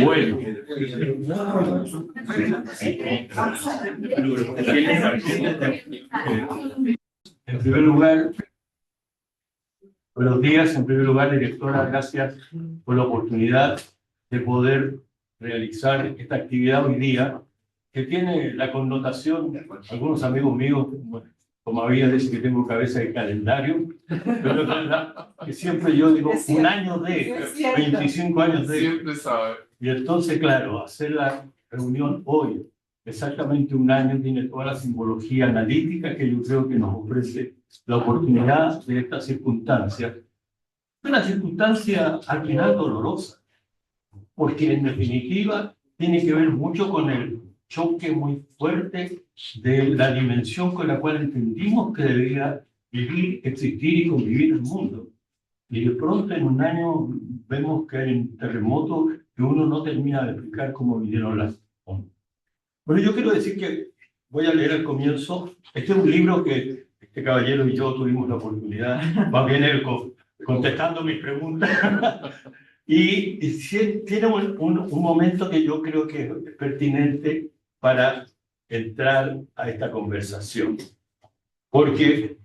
Bueno, en primer lugar, buenos días. En primer lugar, directora, gracias por la oportunidad de poder realizar esta actividad hoy día, que tiene la connotación, algunos amigos míos, como había dicho que tengo cabeza de calendario, pero es verdad que siempre yo digo un año de, 25 años de. Siempre sabe. Y entonces, claro, hacer la reunión hoy, exactamente un año, tiene toda la simbología analítica que yo creo que nos ofrece la oportunidad de esta circunstancia. Una circunstancia al final dolorosa, porque en definitiva tiene que ver mucho con el choque muy fuerte de la dimensión con la cual entendimos que debía vivir, existir y convivir el mundo. Y de pronto en un año vemos que hay un terremoto que uno no termina de explicar cómo vinieron las ondas. Bueno, yo quiero decir que voy a leer al comienzo. Este es un libro que este caballero y yo tuvimos la oportunidad, más bien él contestando mis preguntas. Y tiene un momento que yo creo que es pertinente para entrar a esta conversación. Porque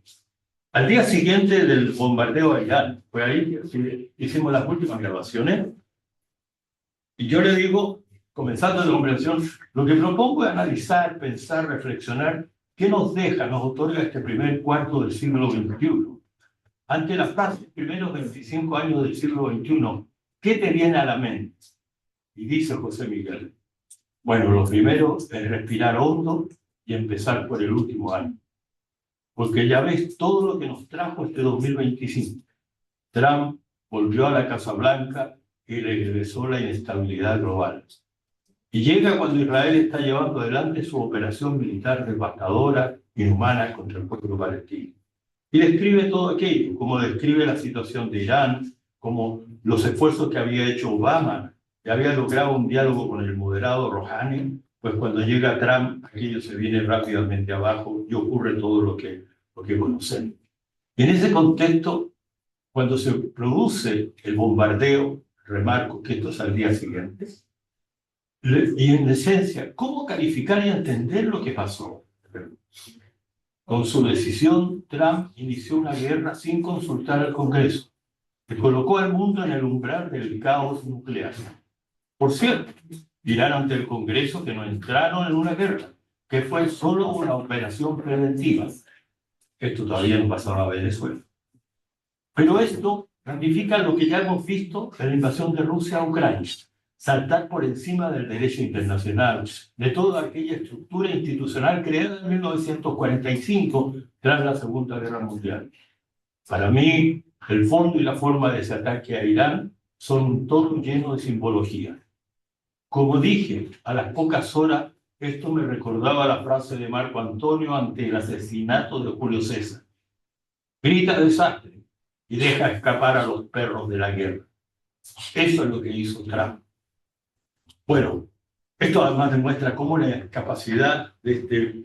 al día siguiente del bombardeo a Irán, fue ahí que hicimos las últimas grabaciones, y yo le digo, comenzando la conversación, lo que propongo es analizar, pensar, reflexionar, qué nos deja, nos otorga este primer cuarto del siglo XXI. Ante las primeros 25 años del siglo XXI, ¿qué te viene a la mente? Y dice José Miguel, bueno, lo primero es respirar hondo y empezar por el último año. Porque ya ves todo lo que nos trajo este 2025. Trump volvió a la Casa Blanca y regresó la inestabilidad global. Y llega cuando Israel está llevando adelante su operación militar devastadora, inhumana contra el pueblo palestino. Y describe todo aquello, como describe la situación de Irán, como los esfuerzos que había hecho Obama, que había logrado un diálogo con el moderado Rouhani, pues cuando llega Trump, aquello se viene rápidamente abajo y ocurre todo lo que conocemos. Y en ese contexto, cuando se produce el bombardeo, remarco que esto es al día siguiente, y en esencia, ¿cómo calificar y entender lo que pasó? Con su decisión, Trump inició una guerra sin consultar al Congreso, que colocó al mundo en el umbral del caos nuclear. Por cierto, dirán ante el Congreso que no entraron en una guerra, que fue solo una operación preventiva. Esto todavía no pasaba a Venezuela. Pero esto ratifica lo que ya hemos visto en la invasión de Rusia a Ucrania. Saltar por encima del derecho internacional, de toda aquella estructura institucional creada en 1945 tras la Segunda Guerra Mundial. Para mí, el fondo y la forma de ese ataque a Irán son un todo lleno de simbología. Como dije, a las pocas horas, esto me recordaba la frase de Marco Antonio ante el asesinato de Julio César. Grita desastre y deja escapar a los perros de la guerra. Eso es lo que hizo Trump. Bueno, esto además demuestra cómo la capacidad de este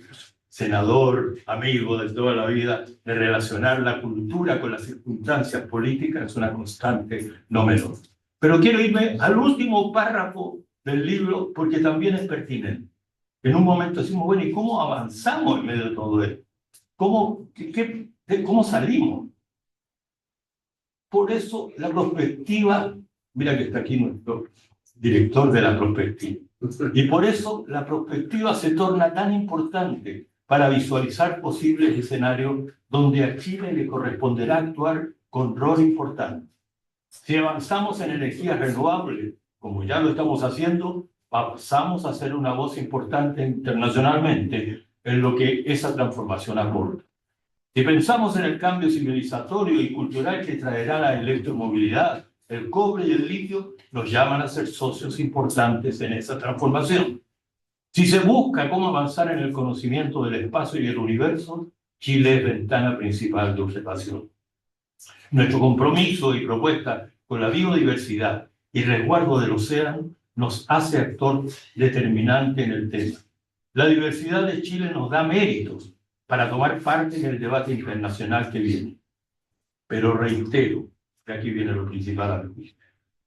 senador, amigo de toda la vida, de relacionar la cultura con las circunstancias políticas es una constante no menor. Pero quiero irme al último párrafo del libro porque también es pertinente. En un momento decimos, bueno, ¿y cómo avanzamos en medio de todo esto? ¿Cómo salimos? Por eso la perspectiva, mira que está aquí nuestro director de la perspectiva, y por eso la perspectiva se torna tan importante para visualizar posibles escenarios donde a Chile le corresponderá actuar con rol importante. Si avanzamos en energías renovables, como ya lo estamos haciendo, pasamos a ser una voz importante internacionalmente en lo que esa transformación aporta. Si pensamos en el cambio civilizatorio y cultural que traerá la electromovilidad, el cobre y el litio nos llaman a ser socios importantes en esa transformación. Si se busca cómo avanzar en el conocimiento del espacio y el universo, Chile es ventana principal de observación. Nuestro compromiso y propuesta con la biodiversidad y resguardo del océano nos hace actor determinante en el tema. La diversidad de Chile nos da méritos para tomar parte en el debate internacional que viene. Pero reitero, y aquí viene lo principal a mi juicio,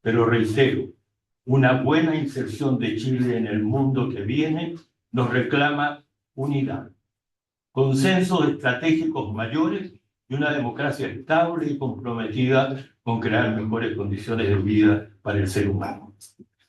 pero reitero, una buena inserción de Chile en el mundo que viene nos reclama unidad, consensos estratégicos mayores y una democracia estable y comprometida con crear mejores condiciones de vida para el ser humano.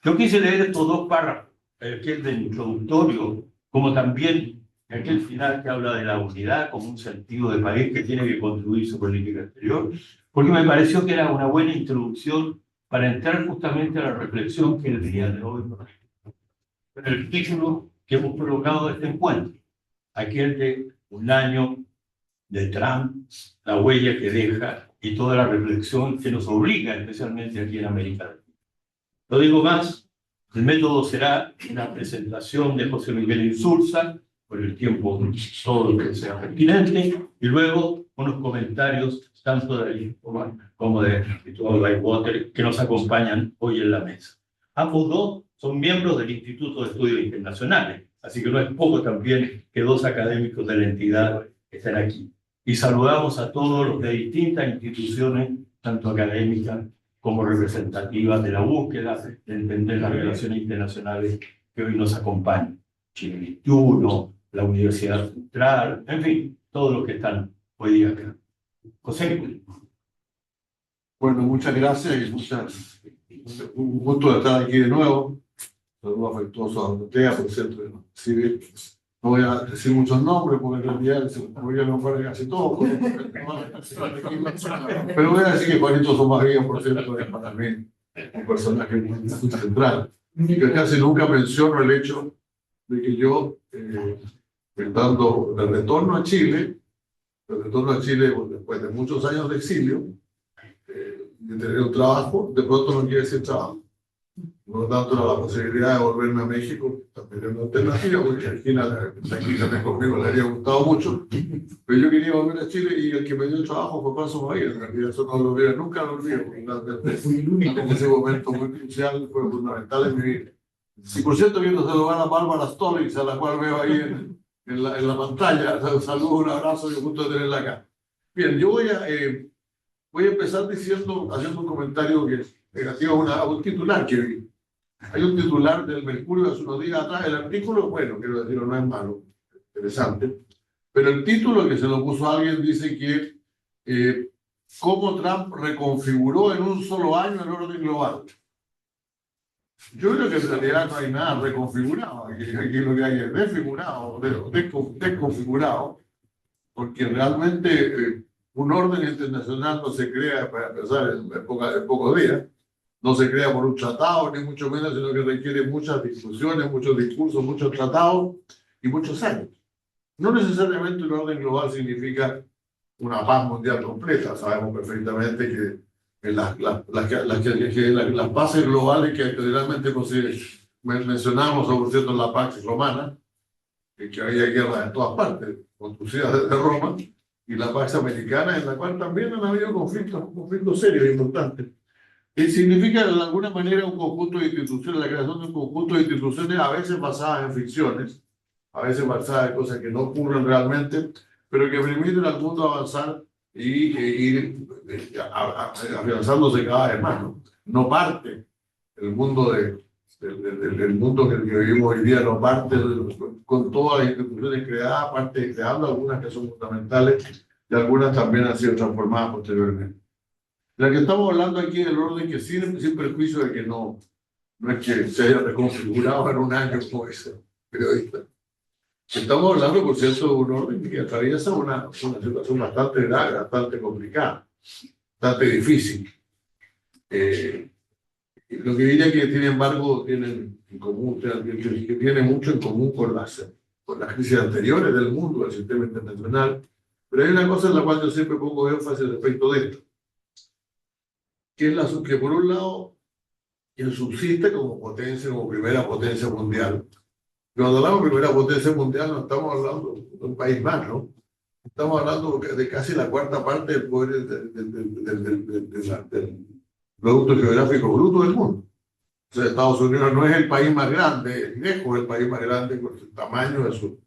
Yo quise leer estos dos párrafos, aquel del introductorio, como también aquel final que habla de la unidad como un sentido de país que tiene que construir su política exterior, porque me pareció que era una buena introducción para entrar justamente a la reflexión que el día de hoy el título que hemos provocado de este encuentro, aquel de un año de Trump, la huella que deja y toda la reflexión que nos obliga, especialmente aquí en América Latina. No digo más, el método será una presentación de José Miguel Insulza, por el tiempo todo lo que sea pertinente, y luego unos comentarios tanto de ahí como de todo Lightwater que nos acompañan hoy en la mesa. Ambos dos son miembros del Instituto de Estudios Internacionales, así que no es poco también que dos académicos de la entidad estén aquí. Y saludamos a todos los de distintas instituciones, tanto académicas como representativas de la búsqueda de entender las relaciones internacionales que hoy nos acompañan. Chile 21, la Universidad Central, en fin, todos los que están hoy día acá. José. Bueno, muchas gracias y un gusto de estar aquí de nuevo. Saludos afectuosos a usted, por cierto. Sí, no voy a decir muchos nombres porque en realidad voy a nombrar casi todos. Pero voy a decir que Juanito Somagría, por cierto, es para mí un personaje muy central. Que casi nunca menciono el hecho de que yo, estando de retorno a Chile, después de muchos años de exilio, de tener un trabajo, de pronto no quiere decir trabajo. Por lo tanto, la posibilidad de volverme a México también es una alternativa, porque aquí también conmigo le habría gustado mucho. Pero yo quería volver a Chile y el que me dio el trabajo fue Paso Bahía. En realidad, eso no lo olvido, nunca lo olvido. En ese momento muy crucial, fue fundamental en mi vida. Y por cierto, quiero saludar a Bárbara Stolitz, a la cual veo ahí en la pantalla. Un saludo, un abrazo y un gusto de tenerla acá. Bien, yo voy a empezar haciendo un comentario que negativo a un titular que vi. Hay un titular del Mercurio hace unos días atrás. El artículo, bueno, quiero decirlo, no es malo, interesante. Pero el título que se lo puso alguien dice que cómo Trump reconfiguró en un solo año el orden global. Yo creo que en realidad no hay nada reconfigurado. Aquí lo que hay es desfigurado, desconfigurado, porque realmente un orden internacional no se crea, para empezar, en pocos días. No se crea por un tratado, ni mucho menos, sino que requiere muchas discusiones, muchos discursos, muchos tratados y muchos años. No necesariamente un orden global significa una paz mundial completa. Sabemos perfectamente que las paces globales que generalmente mencionamos, sobre cierto, la Pax Romana, que había guerras en todas partes, conducidas desde Roma, y la Pax Americana, en la cual también han habido conflictos serios e importantes. Significa de alguna manera un conjunto de instituciones, la creación de un conjunto de instituciones a veces basadas en ficciones, a veces basadas en cosas que no ocurren realmente, pero que permiten al mundo avanzar y ir afianzándose cada vez más. No parte el mundo del mundo que vivimos hoy día, no parte con todas las instituciones creadas, parte creando algunas que son fundamentales y algunas también han sido transformadas posteriormente. La que estamos hablando aquí del orden que sin perjuicio de que no es que se haya reconfigurado en un año como ese periodista. Estamos hablando, por cierto, de un orden que atraviesa una situación bastante grave, bastante complicada, bastante difícil. Lo que diría que, sin embargo, tienen en común, que tiene mucho en común con las crisis anteriores del mundo, del sistema internacional. Pero hay una cosa en la cual yo siempre pongo énfasis respecto de esto, que por un lado, quien subsiste como potencia, como primera potencia mundial. Cuando hablamos de primera potencia mundial, no estamos hablando de un país más, ¿no? Estamos hablando de casi la cuarta parte del poder del Producto Geográfico Bruto del mundo. O sea, Estados Unidos no es el país más grande, es lejos el país más grande por el tamaño de su,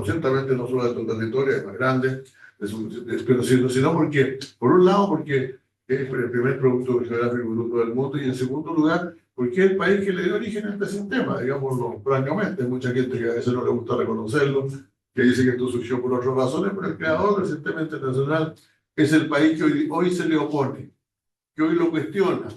ciertamente no solo de su territorio, es más grande, sino porque, por un lado, porque es el primer producto geográfico bruto del mundo, y en segundo lugar, porque es el país que le dio origen a este sistema, digámoslo francamente. Hay mucha gente que a veces no le gusta reconocerlo, que dice que esto surgió por otras razones, pero el creador del sistema internacional es el país que hoy se le opone, que hoy lo cuestiona.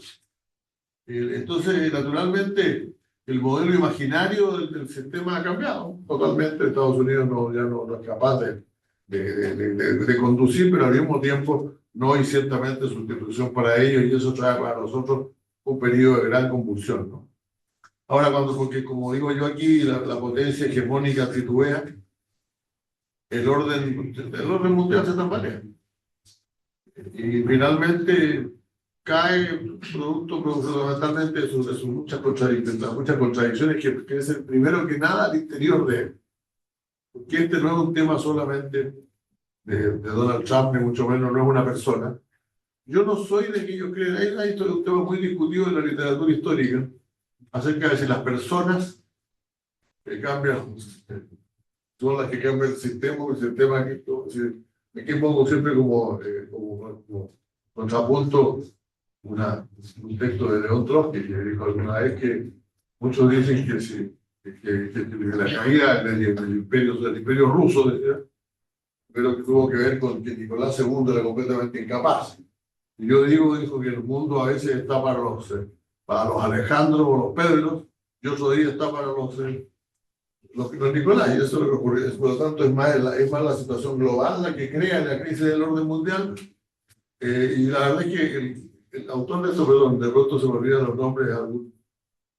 Entonces, naturalmente, el modelo imaginario del sistema ha cambiado totalmente. Estados Unidos ya no es capaz de conducir, pero al mismo tiempo no hay ciertamente sustitución para ellos, y eso trae para nosotros un periodo de gran convulsión, ¿no? Ahora, porque como digo yo aquí, la potencia hegemónica titubea, el orden mundial se tambalea. Y finalmente cae producto fundamentalmente de sus muchas contradicciones, que es el primero que nada al interior de él. Porque este no es un tema solamente de Donald Trump, ni mucho menos no es una persona. Yo no soy de que yo crea, hay un tema muy discutido en la literatura histórica acerca de si las personas que cambian son las que cambian el sistema, o el sistema que... Aquí pongo siempre como contrapunto un texto de León Trotsky, que dijo alguna vez que muchos dicen que la caída del imperio ruso, decía, pero que tuvo que ver con que Nicolás II era completamente incapaz. Y yo dijo que el mundo a veces está para los Alejandros o los Pedros, y otro día está para los Nicolás, y eso es lo que ocurre. Por lo tanto, es más la situación global la que crea la crisis del orden mundial. Y la verdad es que el autor de eso, perdón, de pronto se me olvidan los nombres de algún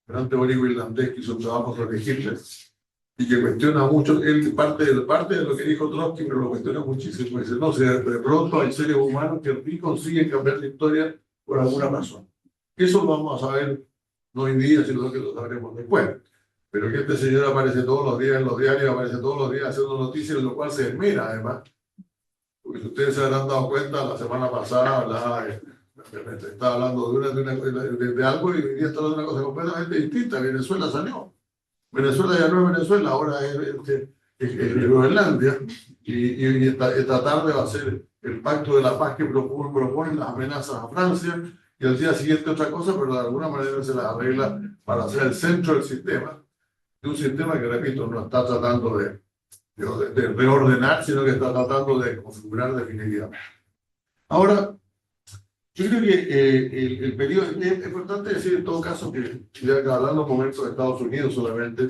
gran teórico irlandés que hizo un trabajo sobre Hitler y que cuestiona mucho, él parte de lo que dijo Trotsky, pero lo cuestiona muchísimo. Dice, no, de pronto hay seres humanos que sí consiguen cambiar la historia por alguna razón. Eso lo vamos a saber no hoy día, sino que lo sabremos después. Pero que este señor aparece todos los días en los diarios, aparece todos los días haciendo noticias, en lo cual se esmera además. Porque si ustedes se habrán dado cuenta, la semana pasada estaba hablando de algo, y hoy día está hablando de una cosa completamente distinta. Venezuela salió. Venezuela ya no es Venezuela, ahora es Groenlandia, y esta tarde va a ser el pacto de la paz que proponen las amenazas a Francia, y al día siguiente otra cosa, pero de alguna manera se las arregla para ser el centro del sistema, de un sistema que, repito, no está tratando de reordenar, sino que está tratando de configurar definitivamente. Ahora, yo creo que el periodo, es importante decir en todo caso que, ya hablando un momento de Estados Unidos solamente,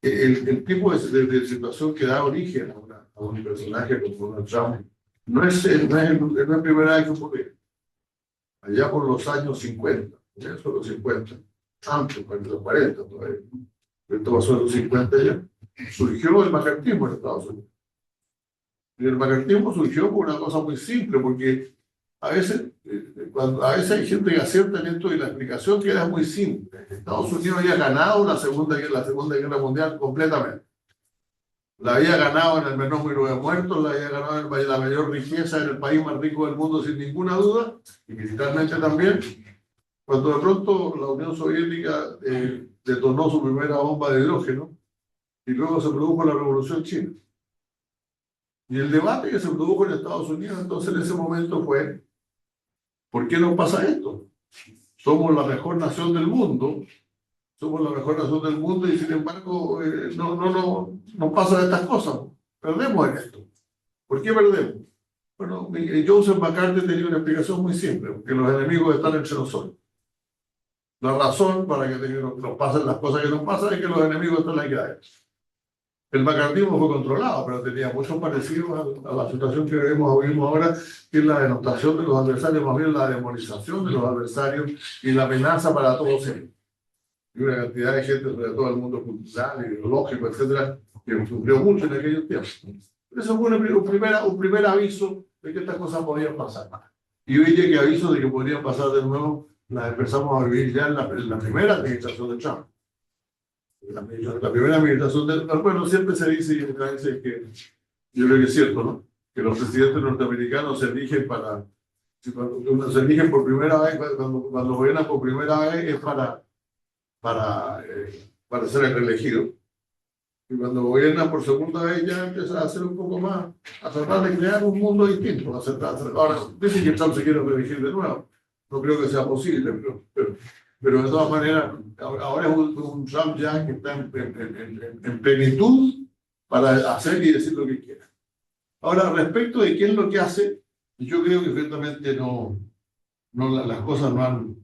el tipo de situación que da origen a un personaje como Donald Trump no es la primera vez que ocurre. Allá por los años 50, ya son los 50, antes, por los 40 todavía, esto pasó en los 50 ya, surgió el macartismo en Estados Unidos. Y el macartismo surgió por una cosa muy simple, porque a veces hay gente que acierta en esto, y la explicación que era muy simple. Estados Unidos había ganado la Segunda Guerra Mundial completamente. La había ganado en el menor número de muertos, la había ganado en la mayor riqueza, en el país más rico del mundo, sin ninguna duda, y militarmente también. Cuando de pronto la Unión Soviética detonó su primera bomba de hidrógeno, y luego se produjo la Revolución China. Y el debate que se produjo en Estados Unidos entonces en ese momento fue: ¿por qué nos pasa esto? Somos la mejor nación del mundo, y sin embargo no pasa estas cosas. Perdemos en esto. ¿Por qué perdemos? Bueno, Joseph McCarthy tenía una explicación muy simple: porque los enemigos están entre nosotros. La razón para que nos pasen las cosas que nos pasan es que los enemigos están aquí adentro. El macartismo fue controlado, pero tenía muchos parecidos a la situación que vivimos ahora, que es la denostación de los adversarios, más bien la demonización de los adversarios y la amenaza para todos ellos. Y una cantidad de gente, sobre todo el mundo cultural, ideológico, etcétera, que sufrió mucho en aquellos tiempos. Eso fue un primer aviso de que estas cosas podían pasar. Y hoy día que aviso de que podrían pasar de nuevo, las empezamos a vivir ya en la primera administración de Trump. La primera administración de Trump, bueno, siempre se dice, y otra vez que yo creo que es cierto, ¿no? Que los presidentes norteamericanos se eligen cuando se eligen por primera vez, cuando gobiernan por primera vez, es para ser reelegido. Y cuando gobierna por segunda vez ya empieza a hacer un poco más, a tratar de crear un mundo distinto. Ahora, dicen que Trump se quiere reelegir de nuevo. No creo que sea posible, pero de todas maneras, ahora es un Trump ya que está en plenitud para hacer y decir lo que quiera. Ahora, respecto de qué es lo que hace, yo creo que ciertamente las cosas no han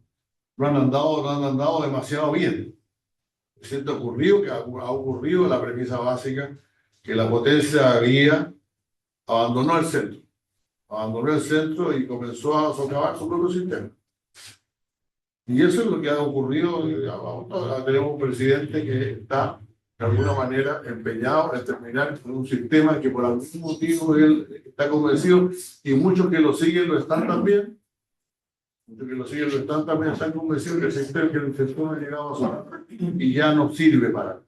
andado demasiado bien. Siento ocurrido que ha ocurrido la premisa básica que la potencia había abandonó el centro y comenzó a socavar su propio sistema. Y eso es lo que ha ocurrido. Ahora tenemos un presidente que está de alguna manera empeñado en terminar con un sistema que por algún motivo él está convencido, y muchos que lo siguen lo están también. Muchos que lo siguen lo están también, están convencidos que el sistema ha llegado a su y ya no sirve para.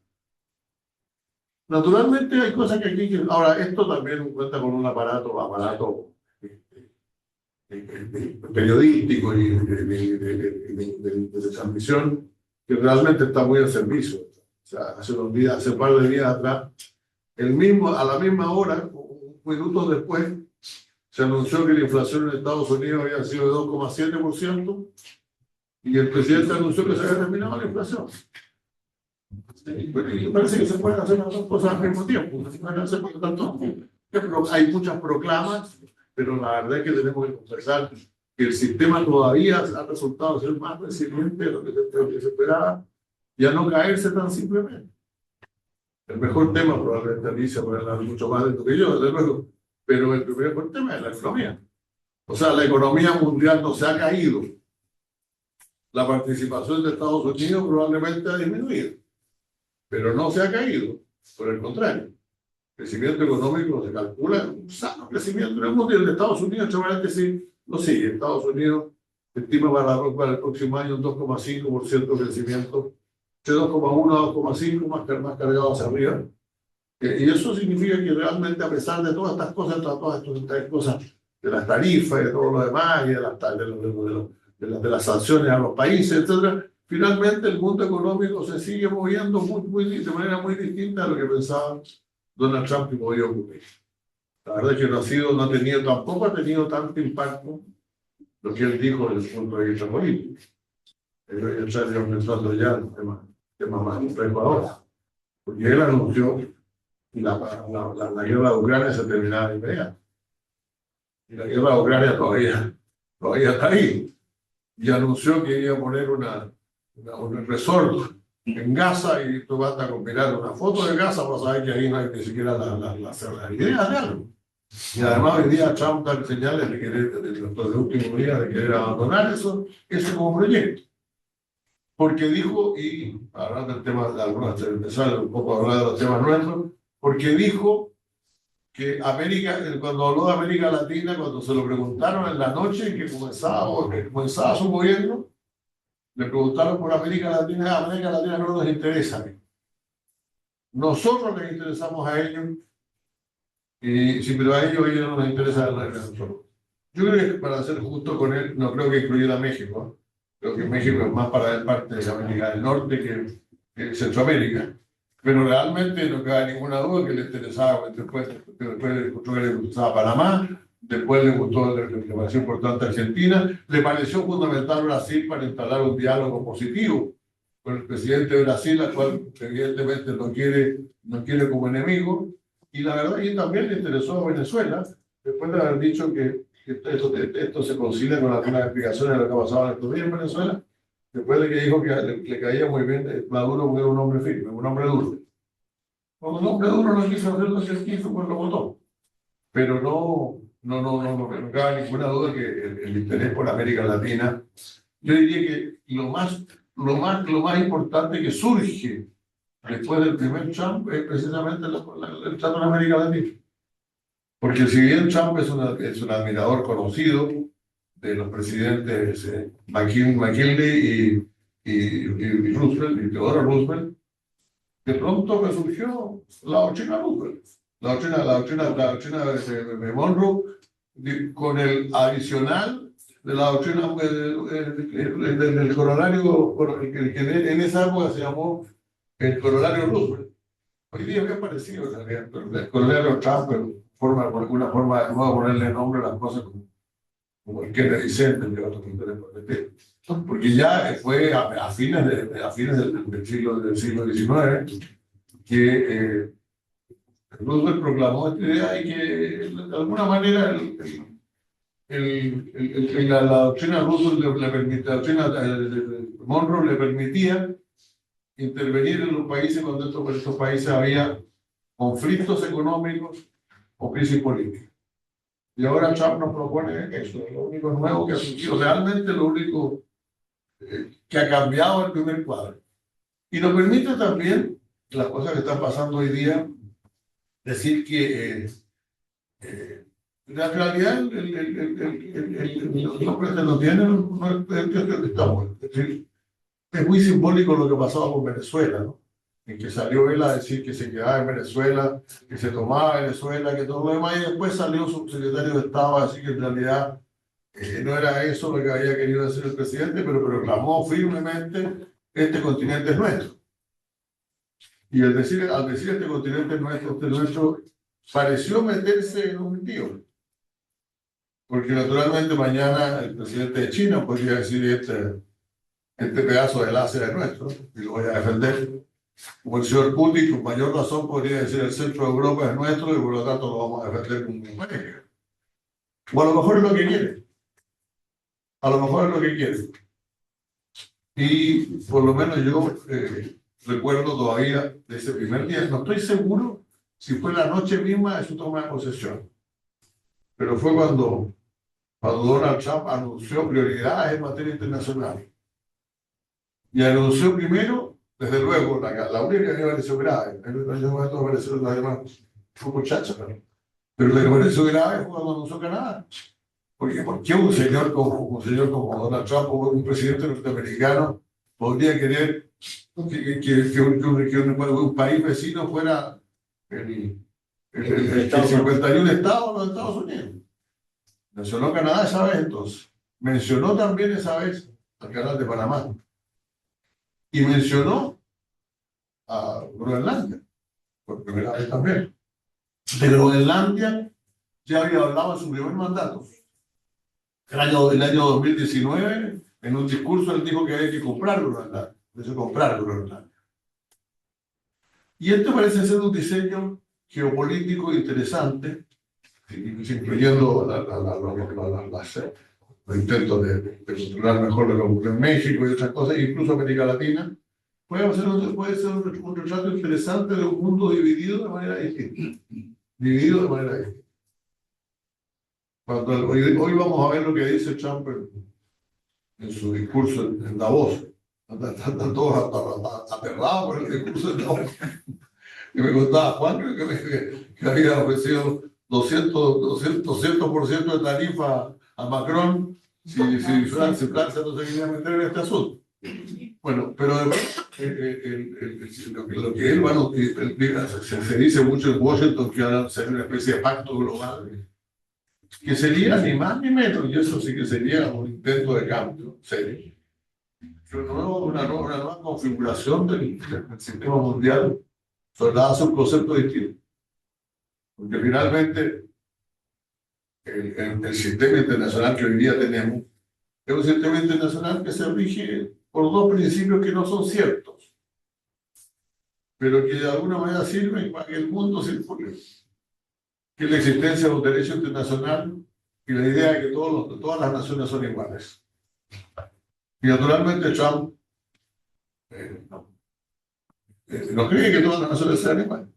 Naturalmente hay cosas que aquí ahora esto también cuenta con un aparato periodístico y de transmisión que realmente está muy al servicio. O sea, hace un par de días atrás, a la misma hora, minutos después, se anunció que la inflación en Estados Unidos había sido de 2,7% y el presidente anunció que se había terminado la inflación. Y parece que se pueden hacer las dos cosas al mismo tiempo. Hay muchas proclamas, pero la verdad es que tenemos que confesar que el sistema todavía ha resultado ser más resiliente de lo que se esperaba y a no caerse tan simplemente. El mejor tema probablemente Alicia puede hablar mucho más de esto que yo, desde luego, pero el mejor tema es la economía. O sea, la economía mundial no se ha caído. La participación de Estados Unidos probablemente ha disminuido, pero no se ha caído. Por el contrario, el crecimiento económico se calcula un sano crecimiento en el mundo, y el de Estados Unidos, seguramente sí lo sigue. Estados Unidos estima para el próximo año un 2,5% de crecimiento, de 2,1 a 2,5 más cargado hacia arriba. Y eso significa que realmente, a pesar de todas estas cosas, de las tarifas y de todo lo demás, y de las sanciones a los países, etcétera, finalmente el mundo económico se sigue moviendo de manera muy distinta a lo que pensaba Donald Trump que podía ocurrir. La verdad es que tampoco ha tenido tanto impacto lo que él dijo desde el punto de vista político. Voy a estar pensando ya el tema más complejo ahora, porque él anunció que la guerra de Ucrania se terminaba de inmediato. Y la guerra de Ucrania todavía está ahí. Y anunció que iba a poner un resort en Gaza, y tú vas a combinar una foto de Gaza para saber que ahí no hay ni siquiera la idea de algo. Y además hoy día Trump da señales de querer, en los últimos días, de querer abandonar eso como proyecto. Porque dijo, y hablando del tema de algunas, empezar un poco a hablar de los temas nuestros, porque dijo que cuando habló de América Latina, cuando se lo preguntaron en la noche que comenzaba su gobierno, le preguntaron por América Latina. América Latina no nos interesa. Nosotros les interesamos a ellos, y sí, pero a ellos no nos interesa a nosotros. Yo creo que, para ser justo con él, no creo que incluir a México. Creo que México es más para él parte de América del Norte que Centroamérica. Pero realmente no cabe ninguna duda que le interesaba, después le gustó que le gustaba Panamá, después le gustó, le pareció importante Argentina, le pareció fundamental Brasil para instalar un diálogo positivo con el presidente de Brasil, al cual evidentemente no quiere como enemigo, y la verdad que también le interesó a Venezuela, después de haber dicho que esto se concilia con algunas explicaciones de lo que ha pasado en estos días en Venezuela, después de que dijo que le caía muy bien Maduro, porque era un hombre firme, un hombre duro. Cuando un hombre duro no quiso hacer lo que él quiso, pues lo votó. Pero no cabe ninguna duda que el interés por América Latina, yo diría que lo más importante que surge después del primer Trump es precisamente el trato en América Latina. Porque si bien Trump es un admirador conocido de los presidentes McKinley y Roosevelt, y Theodore Roosevelt, de pronto resurgió la doctrina Roosevelt, la doctrina de Monroe, con el adicional de la doctrina del corolario, que en esa época se llamó el corolario Roosevelt. Hoy día es parecido, en realidad, pero el coronel Trump, pero por alguna forma de nuevo ponerle nombre a las cosas como el Kennedy Center, que otro porque ya fue a fines, del siglo XIX que Roosevelt proclamó esta idea y que de alguna manera la doctrina Roosevelt le permitía, la doctrina Monroe le permitía intervenir en los países cuando estos países había conflictos económicos o crisis política. Y ahora Trump nos propone eso, lo único nuevo que ha surgido, realmente lo único que ha cambiado el primer cuadro. Y nos permite también, las cosas que están pasando hoy día, decir que en realidad los que no tienen, es muy simbólico lo que pasaba con Venezuela, ¿no? En que salió él a decir que se quedaba en Venezuela, que se tomaba Venezuela, que todo lo demás, y después salió su secretario de Estado a decir que en realidad no era eso lo que había querido decir el presidente, pero proclamó firmemente: este continente es nuestro. Y al decir este continente es nuestro, este es nuestro, pareció meterse en un lío. Porque naturalmente mañana el presidente de China podría decir: este pedazo del Asia es nuestro y lo voy a defender. Como el señor Putin, con mayor razón, podría decir: el centro de Europa es nuestro y por lo tanto lo vamos a defender con un pareja. O a lo mejor es lo que quiere. A lo mejor es lo que quiere. Y por lo menos yo recuerdo todavía de ese primer día. No estoy seguro si fue la noche misma de su toma de posesión, pero fue cuando Donald Trump anunció prioridades en materia internacional. Y anunció primero, desde luego, la única que me pareció grave, fue muchacha, pero la que me pareció grave fue cuando anunció Canadá. Porque ¿por qué un señor como Donald Trump o un presidente norteamericano podría querer que un país vecino fuera el 51 estado de los Estados Unidos? Mencionó Canadá esa vez, entonces. Mencionó también esa vez al canal de Panamá. Y mencionó a Groenlandia, por primera vez también. De Groenlandia ya había hablado en su primer mandato. El año 2019, en un discurso, él dijo que había que comprar Groenlandia. Y esto parece ser un diseño geopolítico interesante, incluyendo los intentos de controlar mejor lo que ocurre en México y otras cosas, incluso América Latina. Puede ser un retrato interesante de un mundo dividido de manera distinta. Hoy vamos a ver lo que dice Trump en su discurso en Davos. Están todos aterrados por el discurso de Davos. Y me contaba Juan que había ofrecido 200% de tarifa a Macron si Francia no se quería meter en este asunto. Bueno, pero además, lo que él se dice mucho en Washington, que va a ser una especie de pacto global, que sería ni más ni menos, y eso sí que sería un intento de cambio serio, una nueva configuración del sistema mundial, dada un concepto distinto. Porque finalmente el sistema internacional que hoy día tenemos es un sistema internacional que se rige por dos principios que no son ciertos, pero que de alguna manera sirven para que el mundo circule, que es la existencia de un derecho internacional y la idea de que todas las naciones son iguales. Y naturalmente Trump no cree que todas las naciones sean iguales.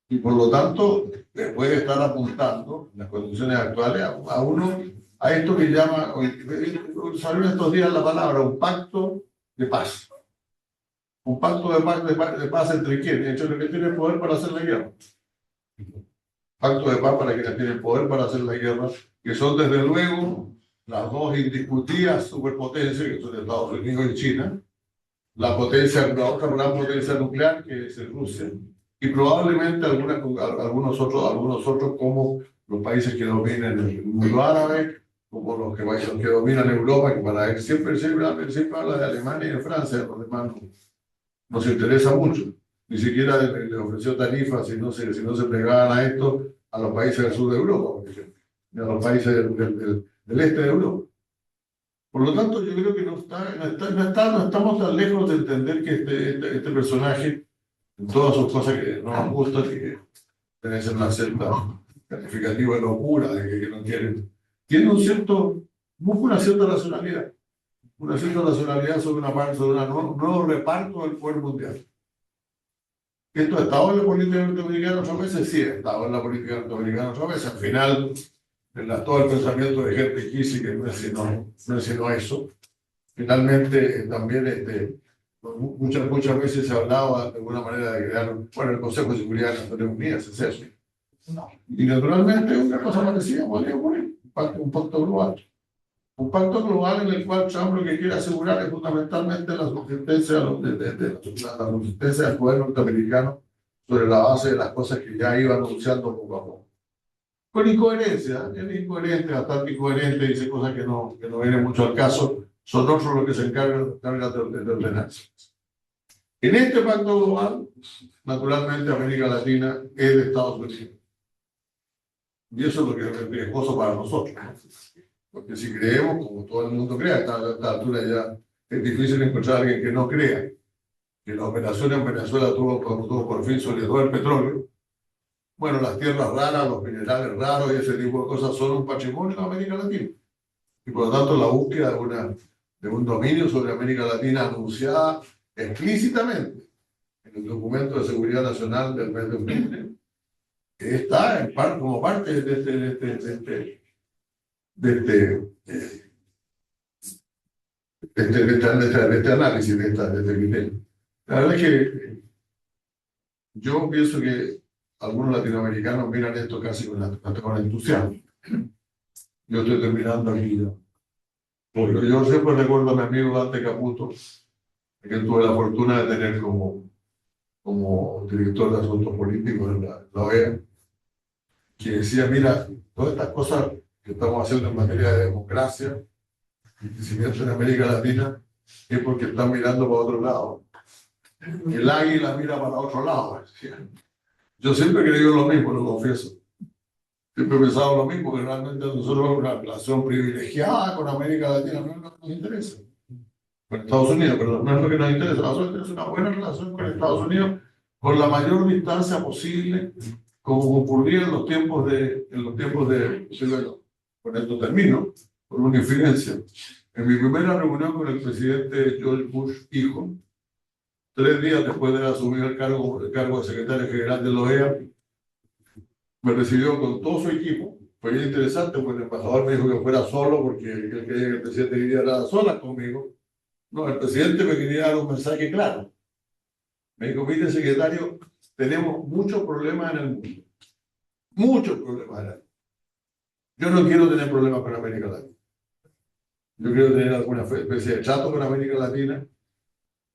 Y por lo tanto, puede estar apuntando en las condiciones actuales a esto que llama, salió estos días la palabra, un pacto de paz. Un pacto de paz entre quién? Entre los que tienen poder para hacer la guerra. Pacto de paz para quienes tienen poder para hacer la guerra, que son desde luego las dos indiscutidas superpotencias, que son Estados Unidos y China, la otra gran potencia nuclear, que es Rusia, y probablemente algunos otros como los países que dominan el mundo árabe, como los que dominan Europa, que para él siempre habla de Alemania y de Francia, los demás no se interesa mucho. Ni siquiera le ofreció tarifas si no se plegaban a esto a los países del sur de Europa, por ejemplo, y a los países del este de Europa. Por lo tanto, yo creo que no estamos tan lejos de entender que este personaje, en todas sus cosas que no nos gustan, que tiene una cierta calificativa de locura, de que no quieren, tiene busca una cierta racionalidad sobre un nuevo reparto del poder mundial. ¿Esto ha estado en la política norteamericana otras veces? Sí, ha estado en la política norteamericana otras veces. Al final, todo el pensamiento de Henry Kissinger no es sino eso. Finalmente, también muchas veces se hablaba de alguna manera de crear, el Consejo de Seguridad de las Naciones Unidas, es eso. Y naturalmente, una cosa parecida podría ocurrir, un pacto global. Un pacto global en el cual Trump lo que quiere asegurar es fundamentalmente la subsistencia del poder norteamericano sobre la base de las cosas que ya iba anunciando poco a poco. Con incoherencia, es incoherente, bastante incoherente, dice cosas que no vienen mucho al caso, son otros los que se encargan de ordenarse. En este pacto global, naturalmente América Latina es de Estados Unidos. Y eso es lo que es riesgoso para nosotros. Porque si creemos, como todo el mundo cree, a esta altura ya es difícil encontrar a alguien que no crea que la operación en Venezuela tuvo por fin sobre todo el petróleo. Bueno, las tierras raras, los minerales raros y ese tipo de cosas son un patrimonio de América Latina. Y por lo tanto la búsqueda de un dominio sobre América Latina anunciada explícitamente en el documento de seguridad nacional del mes de octubre está como parte de este análisis, de este criterio. La verdad es que yo pienso que algunos latinoamericanos miran esto casi con entusiasmo. Yo estoy terminando aquí ya. Porque yo siempre recuerdo a mi amigo Dante Caputo, que tuve la fortuna de tener como director de asuntos políticos en la OEA, que decía, mira, todas estas cosas que estamos haciendo en materia de democracia y crecimiento en América Latina es porque están mirando para otro lado. El águila mira para otro lado. Yo siempre he creído lo mismo, lo confieso. Siempre he pensado lo mismo, que realmente nosotros tenemos una relación privilegiada con América Latina, no es lo que nos interesa. Con Estados Unidos, pero no es lo que nos interesa. Nosotros tenemos una buena relación con Estados Unidos, con la mayor distancia posible, como ocurría en los tiempos con esto termino, por una infidencia. En mi primera reunión con el presidente George Bush, hijo, 3 días después de asumir el cargo de secretario general de la OEA, me recibió con todo su equipo. Fue bien interesante, porque el embajador me dijo que fuera solo, porque él quería que el presidente viniera sola conmigo. No, el presidente me quería dar un mensaje claro. Me dijo, mire, secretario, tenemos muchos problemas en el mundo. Muchos problemas en el mundo. Yo no quiero tener problemas con América Latina. Yo quiero tener alguna especie de trato con América Latina,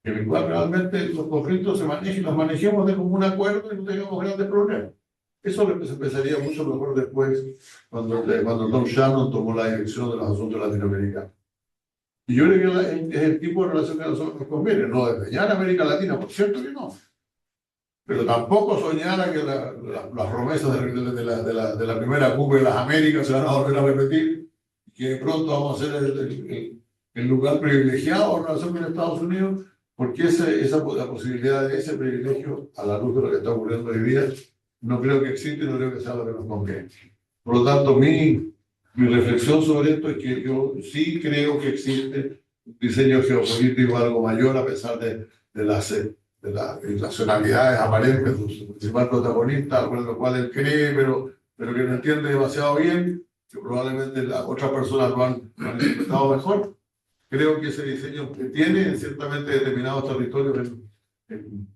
en el cual realmente los conflictos los manejemos de común acuerdo y no tengamos grandes problemas. Eso se empezaría mucho mejor después, cuando Tom Shannon tomó la dirección de los asuntos latinoamericanos. Y yo creo que es el tipo de relación que a nosotros nos conviene, no desdeñar a América Latina, por cierto que no, pero tampoco soñar a que las promesas de la primera cumbre de las Américas se van a volver a repetir, que de pronto vamos a ser el lugar privilegiado en relación con Estados Unidos, porque la posibilidad de ese privilegio, a la luz de lo que está ocurriendo hoy día, no creo que existe y no creo que sea lo que nos conviene. Por lo tanto, mi reflexión sobre esto es que yo sí creo que existe un diseño geopolítico algo mayor, a pesar de las irracionalidades aparentes de su principal protagonista, con lo cual él cree, pero que no entiende demasiado bien, que probablemente las otras personas lo han interpretado mejor. Creo que ese diseño que tiene en ciertamente determinados territorios en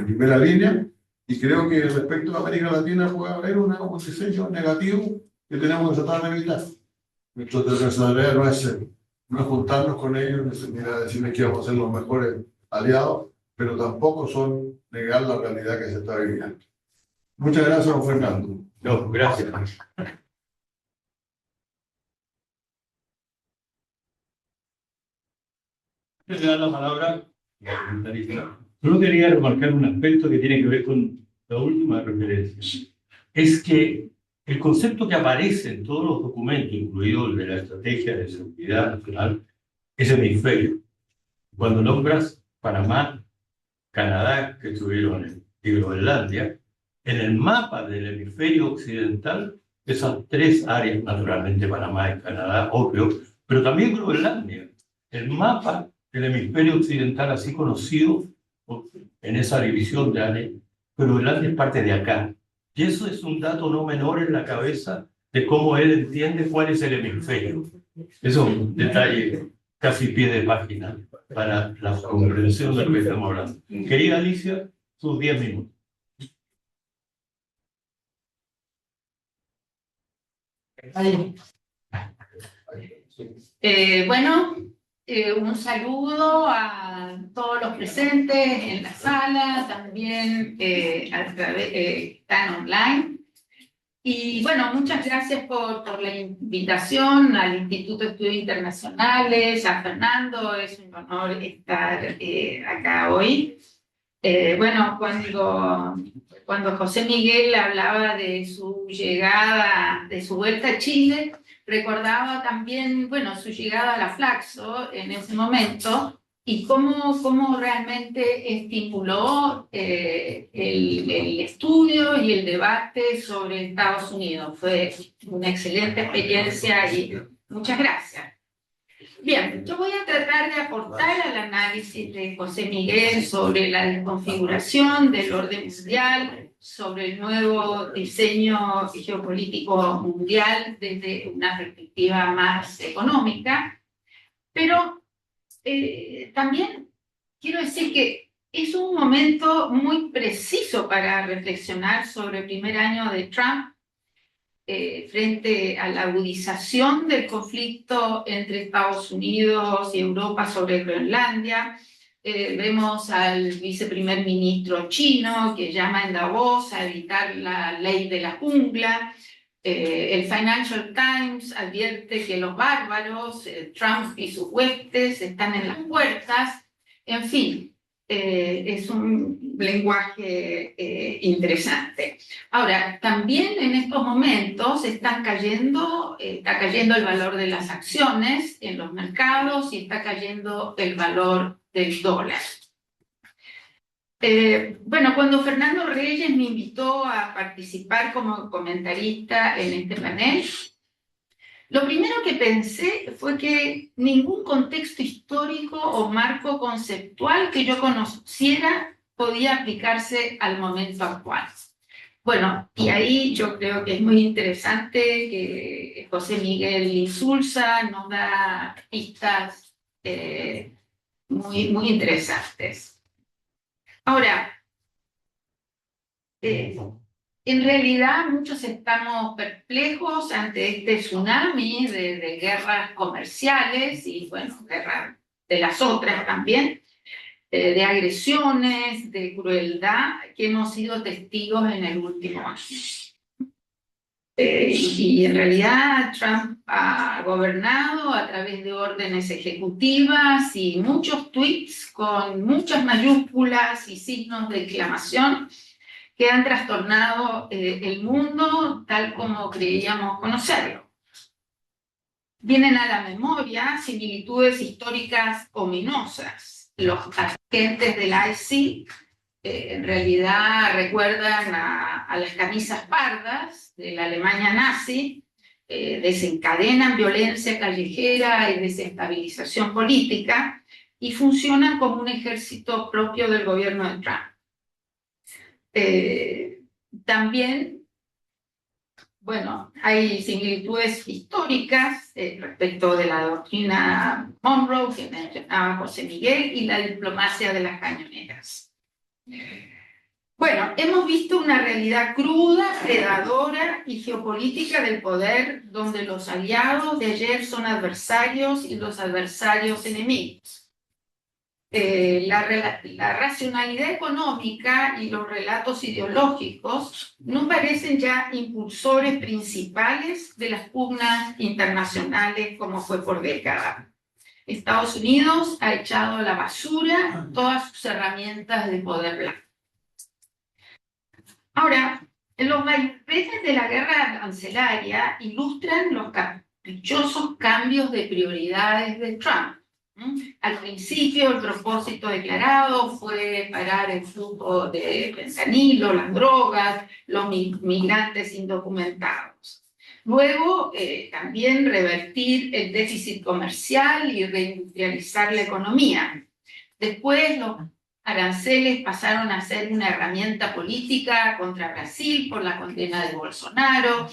primera línea, y creo que respecto a América Latina puede haber un diseño negativo que tenemos que tratar de evitar. Nuestra tarea no es juntarnos con ellos, ni decirles que vamos a ser los mejores aliados, pero tampoco son negar la realidad que se está viviendo. Muchas gracias, don Fernando. No, gracias. Le da la palabra Solo quería remarcar un aspecto que tiene que ver con la última referencia. Es que el concepto que aparece en todos los documentos, incluido el de la Estrategia de Seguridad Nacional, es hemisferio. Cuando nombras Panamá, Canadá, que estuvieron en Groenlandia, en el mapa del hemisferio occidental, esas tres áreas, naturalmente Panamá y Canadá, obvio, pero también Groenlandia. El mapa del hemisferio occidental, así conocido en esa división de áreas, Groenlandia es parte de acá. Y eso es un dato no menor en la cabeza de cómo él entiende cuál es el hemisferio. Eso es un detalle casi pie de página para la comprensión de lo que estamos hablando. Querida Alicia, sus 10 minutos. Bueno, un saludo a todos los presentes en la sala, también están online. Y bueno, muchas gracias por la invitación al Instituto de Estudios Internacionales, a Fernando, es un honor estar acá hoy. Bueno, cuando José Miguel hablaba de su llegada, de su vuelta a Chile, recordaba también, bueno, su llegada a la Flaxo en ese momento y cómo realmente estimuló el estudio y el debate sobre Estados Unidos. Fue una excelente experiencia y muchas gracias. Bien, yo voy a tratar de aportar al análisis de José Miguel sobre la desconfiguración del orden mundial, sobre el nuevo diseño geopolítico mundial desde una perspectiva más económica, pero también quiero decir que es un momento muy preciso para reflexionar sobre el primer año de Trump frente a la agudización del conflicto entre Estados Unidos y Europa sobre Groenlandia. Vemos al viceprimer ministro chino que llama en Davos a evitar la ley de la jungla. El Financial Times advierte que los bárbaros, Trump y sus huestes, están en las puertas. En fin, es un lenguaje interesante. Ahora, también en estos momentos está cayendo el valor de las acciones en los mercados y está cayendo el valor del dólar. Bueno, cuando Fernando Reyes me invitó a participar como comentarista en este panel, lo primero que pensé fue que ningún contexto histórico o marco conceptual que yo conociera podía aplicarse al momento actual. Bueno, y ahí yo creo que es muy interesante que José Miguel Insulza nos da pistas muy interesantes. Ahora, en realidad muchos estamos perplejos ante este tsunami de guerras comerciales y, bueno, guerras de las otras también, de agresiones, de crueldad que hemos sido testigos en el último año. Y en realidad Trump ha gobernado a través de órdenes ejecutivas y muchos tweets con muchas mayúsculas y signos de exclamación que han trastornado el mundo tal como creíamos conocerlo. Vienen a la memoria similitudes históricas ominosas. Los agentes del IC en realidad recuerdan a las camisas pardas de la Alemania nazi, desencadenan violencia callejera y desestabilización política y funcionan como un ejército propio del gobierno de Trump. También, bueno, hay similitudes históricas respecto de la doctrina Monroe que mencionaba José Miguel y la diplomacia de las cañoneras. Bueno, hemos visto una realidad cruda, predadora y geopolítica del poder, donde los aliados de ayer son adversarios y los adversarios enemigos. La racionalidad económica y los relatos ideológicos no parecen ya impulsores principales de las pugnas internacionales como fue por décadas. Estados Unidos ha echado a la basura todas sus herramientas de poder blanco. Ahora, los vaivenes de la guerra arancelaria ilustran los caprichosos cambios de prioridades de Trump. Al principio, el propósito declarado fue parar el flujo de fentanilo, las drogas, los migrantes indocumentados. Luego, también revertir el déficit comercial y reindustrializar la economía. Después, los aranceles pasaron a ser una herramienta política contra Brasil por la condena de Bolsonaro,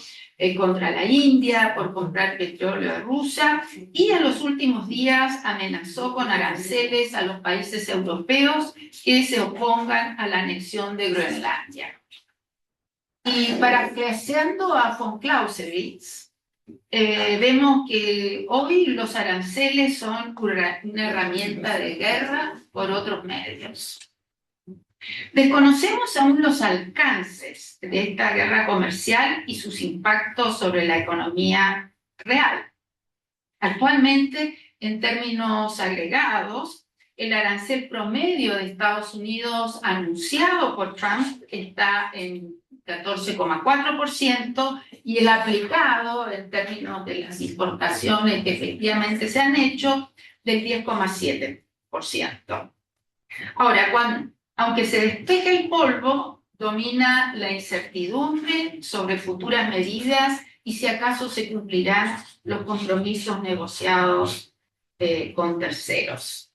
contra la India por comprar petróleo de Rusia, y en los últimos días amenazó con aranceles a los países europeos que se opongan a la anexión de Groenlandia. Y parafraseando a von Clausewitz, vemos que hoy los aranceles son una herramienta de guerra por otros medios. Desconocemos aún los alcances de esta guerra comercial y sus impactos sobre la economía real. Actualmente, en términos agregados, el arancel promedio de Estados Unidos anunciado por Trump está en 14,4% y el aplicado en términos de las importaciones que efectivamente se han hecho del 10,7%. Ahora, aunque se despeje el polvo, domina la incertidumbre sobre futuras medidas y si acaso se cumplirán los compromisos negociados con terceros.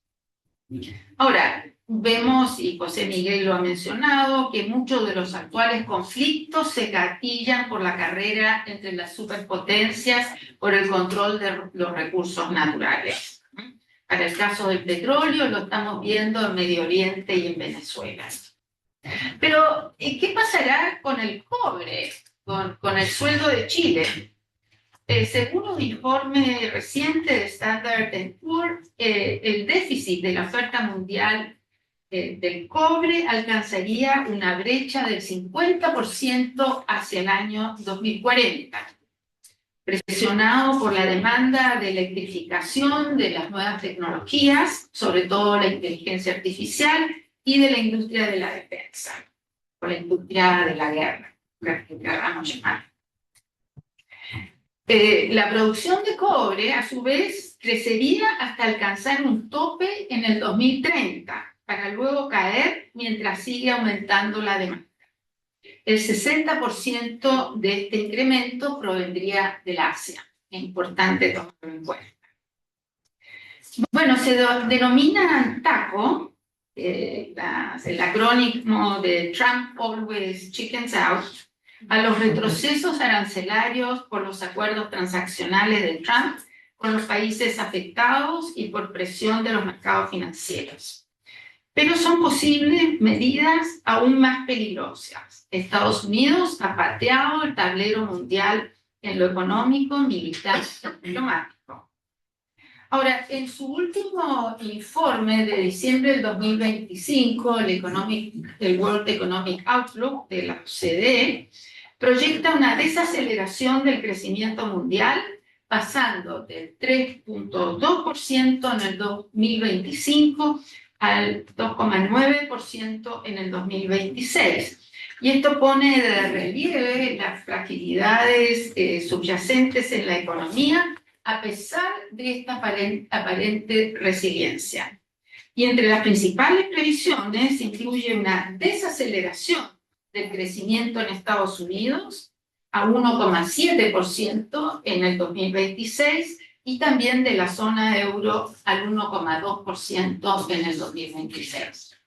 Ahora, vemos, y José Miguel lo ha mencionado, que muchos de los actuales conflictos se gatillan por la carrera entre las superpotencias por el control de los recursos naturales. Para el caso del petróleo lo estamos viendo en Medio Oriente y en Venezuela. Pero, ¿qué pasará con el cobre, con el sueldo de Chile? Según un informe reciente de Standard & Poor's, el déficit de la oferta mundial del cobre alcanzaría una brecha del 50% hacia el año 2040, presionado por la demanda de electrificación de las nuevas tecnologías, sobre todo la inteligencia artificial, y de la industria de la defensa, o la industria de la guerra, que queramos llamar. La producción de cobre, a su vez, crecería hasta alcanzar un tope en el 2030, para luego caer mientras sigue aumentando la demanda. El 60% de este incremento provendría del Asia. Es importante tomarlo en cuenta. Bueno, se denomina TACO, el acrónimo de Trump Always Chickens Out, a los retrocesos arancelarios por los acuerdos transaccionales de Trump con los países afectados y por presión de los mercados financieros. Pero son posibles medidas aún más peligrosas. Estados Unidos ha pateado el tablero mundial en lo económico, militar y diplomático. Ahora, en su último informe de diciembre del 2025, el World Economic Outlook de la OCDE proyecta una desaceleración del crecimiento mundial, pasando del 3,2% en el 2025 al 2,9% en el 2026. Y esto pone de relieve las fragilidades subyacentes en la economía, a pesar de esta aparente resiliencia. Y entre las principales previsiones incluye una desaceleración del crecimiento en Estados Unidos a 1,7% en el 2026 y también de la zona euro al 1,2% en el 2026.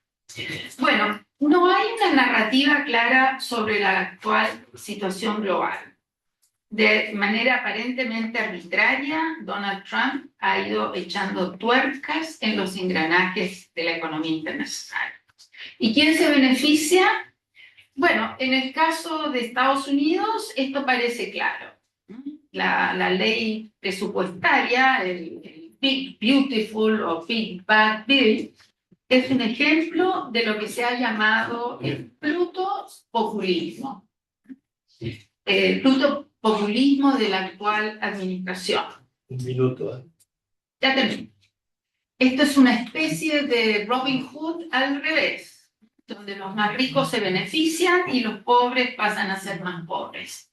Bueno, no hay una narrativa clara sobre la actual situación global. De manera aparentemente arbitraria, Donald Trump ha ido echando tuercas en los engranajes de la economía internacional. ¿Y quién se beneficia? Bueno, en el caso de Estados Unidos, esto parece claro. La ley presupuestaria, el Big Beautiful o Big Bad Bill, es un ejemplo de lo que se ha llamado el pluto-populismo. El pluto-populismo de la actual administración. Un minuto. Ya termino. Esto es una especie de Robin Hood al revés, donde los más ricos se benefician y los pobres pasan a ser más pobres.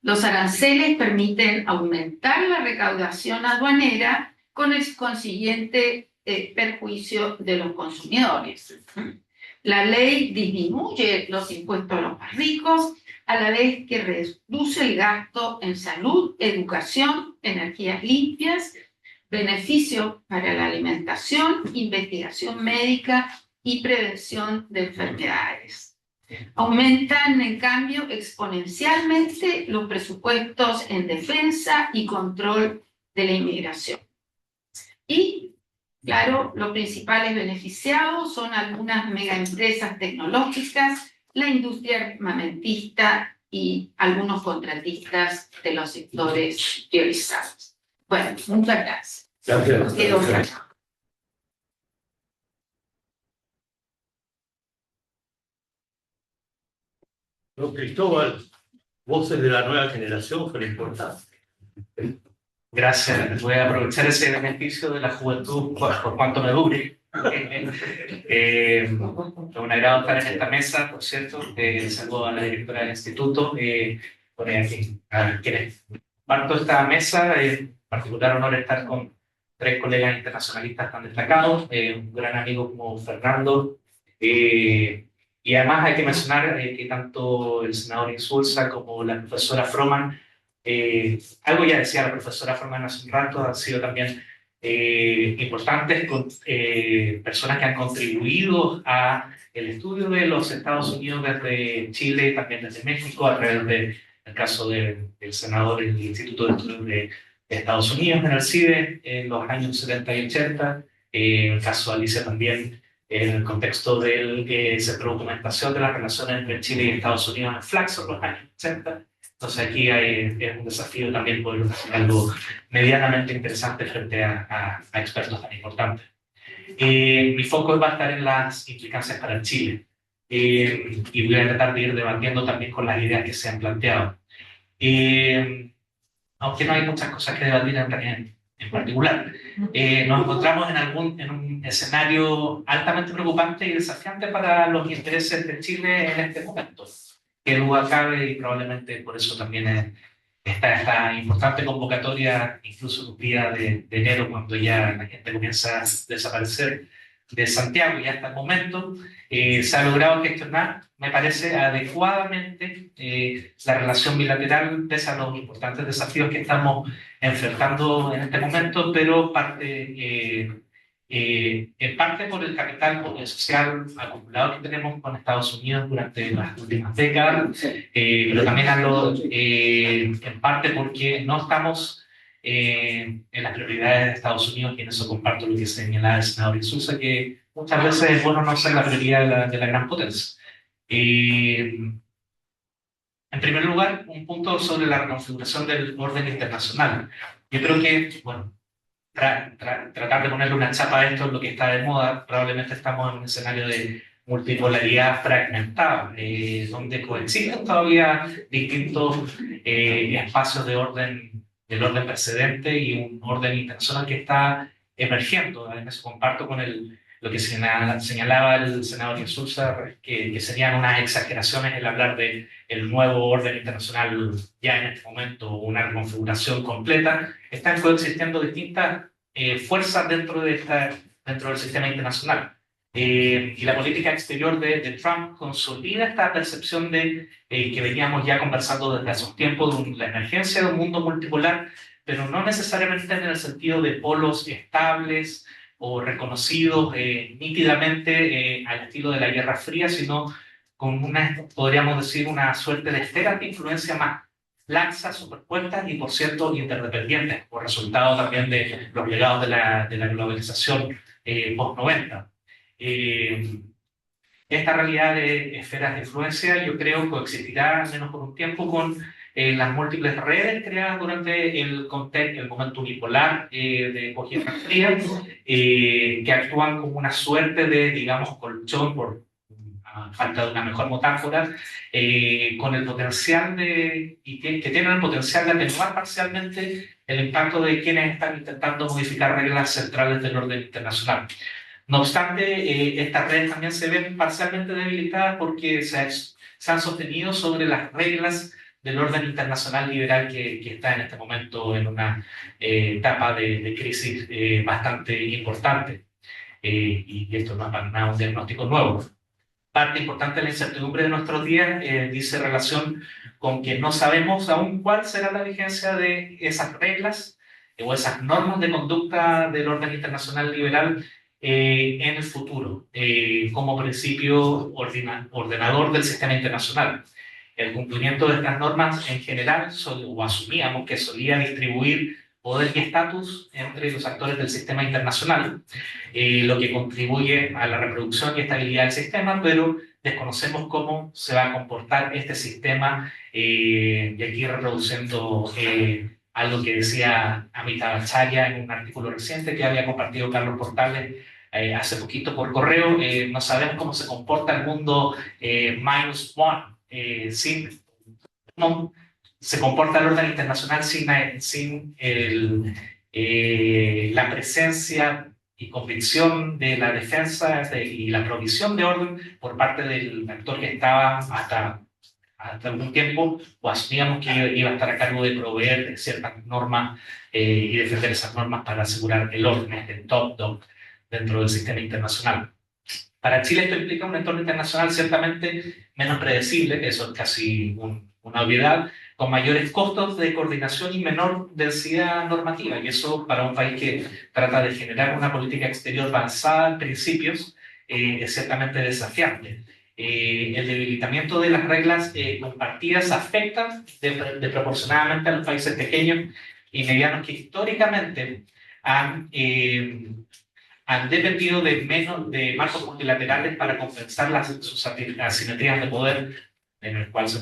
Los aranceles permiten aumentar la recaudación aduanera con el consiguiente perjuicio de los consumidores. La ley disminuye los impuestos a los más ricos, a la vez que reduce el gasto en salud, educación, energías limpias, beneficios para la alimentación, investigación médica y prevención de enfermedades. Aumentan, en cambio, exponencialmente los presupuestos en defensa y control de la inmigración. Y, claro, los principales beneficiados son algunas megaempresas tecnológicas, la industria armamentista y algunos contratistas de los sectores priorizados. Bueno, muchas gracias. Gracias. Don Cristóbal, voces de la nueva generación son importantes. Gracias. Voy a aprovechar ese beneficio de la juventud por cuanto me dure. Es un agrado estar en esta mesa, por cierto. Saludo a la directora del instituto, a quienes parto esta mesa. En particular honor estar con 3 colegas internacionalistas tan destacados, un gran amigo como Fernando. Y además hay que mencionar que tanto el senador Insulza como la profesora Froman, algo ya decía la profesora Froman hace un rato, han sido también importantes personas que han contribuido a el estudio de los Estados Unidos desde Chile y también desde México, a través del caso del senador del Instituto de Estudios de Estados Unidos en el CIDE en los años 70 y 80, el caso de Alicia también en el contexto del Centro de Documentación de las Relaciones entre Chile y Estados Unidos en Flaxo en los años 80. Entonces aquí es un desafío también poder hacer algo medianamente interesante frente a expertos tan importantes. Mi foco va a estar en las implicancias para Chile y voy a tratar de ir debatiendo también con las ideas que se han planteado. Aunque no hay muchas cosas que debatir en particular, nos encontramos en un escenario altamente preocupante y desafiante para los intereses de Chile en este momento. Que duda cabe y probablemente por eso también está esta importante convocatoria, incluso el día de enero, cuando ya la gente comienza a desaparecer de Santiago, y hasta el momento se ha logrado gestionar, me parece, adecuadamente la relación bilateral, pese a los importantes desafíos que estamos enfrentando en este momento, pero en parte por el capital social acumulado que tenemos con Estados Unidos durante las últimas décadas, pero también en parte porque no estamos en las prioridades de Estados Unidos, y en eso comparto lo que señalaba el senador Insulza, que muchas veces es bueno no ser la prioridad de la gran potencia. En primer lugar, un punto sobre la reconfiguración del orden internacional. Yo creo que, bueno, tratar de ponerle una chapa a esto es lo que está de moda. Probablemente estamos en un escenario de multipolaridad fragmentada, donde coexisten todavía distintos espacios del orden precedente y un orden internacional que está emergiendo. Además, comparto con lo que señalaba el senador Insulza, que serían unas exageraciones el hablar de el nuevo orden internacional ya en este momento, una reconfiguración completa. Están coexistiendo distintas fuerzas dentro del sistema internacional. Y la política exterior de Trump consolida esta percepción de que veníamos ya conversando desde hace un tiempo, de la emergencia de un mundo multipolar, pero no necesariamente en el sentido de polos estables o reconocidos nítidamente al estilo de la Guerra Fría, sino con podríamos decir, una suerte de esferas de influencia más laxas, superpuestas y, por cierto, interdependientes, por resultado también de los legados de la globalización post-90. Esta realidad de esferas de influencia, yo creo, coexistirá, al menos por un tiempo, con las múltiples redes creadas durante el momento unipolar de Guerra Fría, que actúan como una suerte de, digamos, colchón, por a falta de una mejor metáfora, con el potencial que tienen el potencial de atenuar parcialmente el impacto de quienes están intentando modificar reglas centrales del orden internacional. No obstante, estas redes también se ven parcialmente debilitadas porque se han sostenido sobre las reglas del orden internacional liberal que está en este momento en una etapa de crisis bastante importante. Y esto no es para nada un diagnóstico nuevo. Parte importante de la incertidumbre de nuestros días dice relación con que no sabemos aún cuál será la vigencia de esas reglas o esas normas de conducta del orden internacional liberal en el futuro, como principio ordenador del sistema internacional. El cumplimiento de estas normas en general, o asumíamos que solía distribuir poder y estatus entre los actores del sistema internacional, lo que contribuye a la reproducción y estabilidad del sistema, pero desconocemos cómo se va a comportar este sistema, y aquí reproduciendo algo que decía Amitabh Bhattacharya en un artículo reciente que había compartido Carlos Portales hace poquito por correo. No sabemos cómo se comporta el mundo -1, no se comporta el orden internacional sin la presencia y convicción de la defensa y la provisión de orden por parte del actor que estaba hasta algún tiempo, o asumíamos que iba a estar a cargo de proveer ciertas normas y defender esas normas para asegurar el orden, el top-down dentro del sistema internacional. Para Chile esto implica un entorno internacional ciertamente menos predecible, eso es casi una obviedad, con mayores costos de coordinación y menor densidad normativa, y eso para un país que trata de generar una política exterior basada en principios es ciertamente desafiante. El debilitamiento de las reglas compartidas afecta proporcionadamente a los países pequeños y medianos que históricamente han dependido de marcos multilaterales para compensar sus asimetrías de poder, en el cual se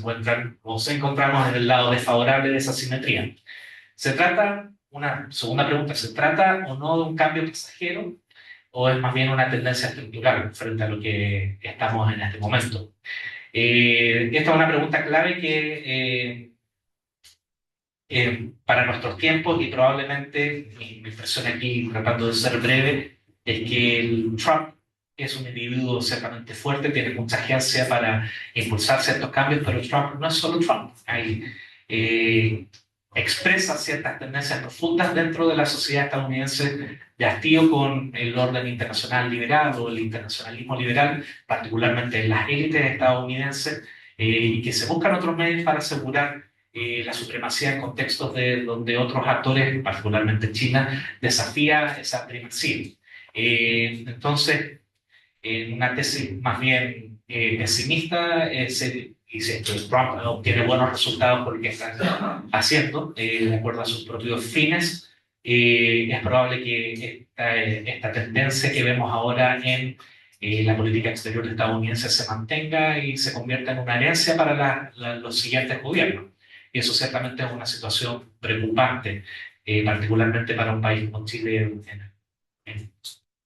encontramos en el lado desfavorable de esa asimetría. Una segunda pregunta, ¿se trata o no de un cambio pasajero o es más bien una tendencia estructural frente a lo que estamos en este momento? Esta es una pregunta clave que para nuestros tiempos, y probablemente mi impresión aquí, tratando de ser breve, es que el Trump es un individuo ciertamente fuerte, tiene mucha agencia para impulsar ciertos cambios, pero Trump no es solo Trump. Expresa ciertas tendencias profundas dentro de la sociedad estadounidense de hastío con el orden internacional liberal o el internacionalismo liberal, particularmente en las élites estadounidenses, y que se buscan otros medios para asegurar la supremacía en contextos donde otros actores, particularmente China, desafía esa primacía. Entonces, en una tesis más bien pesimista, y si Trump obtiene buenos resultados por lo que está haciendo, de acuerdo a sus propios fines, es probable que esta tendencia que vemos ahora en la política exterior estadounidense se mantenga y se convierta en una herencia para los siguientes gobiernos. Y eso ciertamente es una situación preocupante, particularmente para un país como Chile,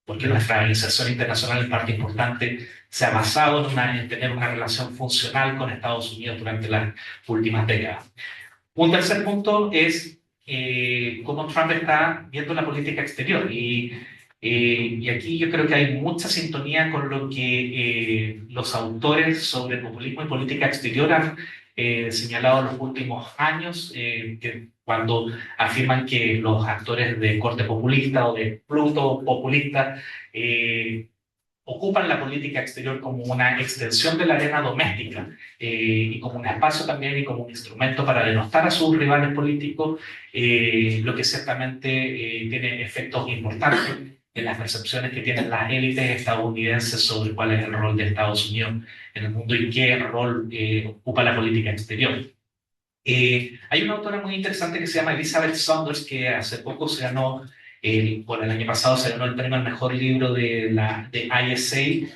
porque nuestra inserción internacional en parte importante se ha basado en tener una relación funcional con Estados Unidos durante las últimas décadas. Un tercer punto es cómo Trump está viendo la política exterior. Y aquí yo creo que hay mucha sintonía con lo que los autores sobre populismo y política exterior han señalado en los últimos años, que cuando afirman que los actores de corte populista o de pluto populista ocupan la política exterior como una extensión de la arena doméstica y como un espacio también y como un instrumento para denostar a sus rivales políticos, lo que ciertamente tiene efectos importantes en las percepciones que tienen las élites estadounidenses sobre cuál es el rol de Estados Unidos en el mundo y qué rol ocupa la política exterior. Hay una autora muy interesante que se llama Elizabeth Saunders, que hace poco se ganó, por el año pasado se ganó el premio al mejor libro de ISA,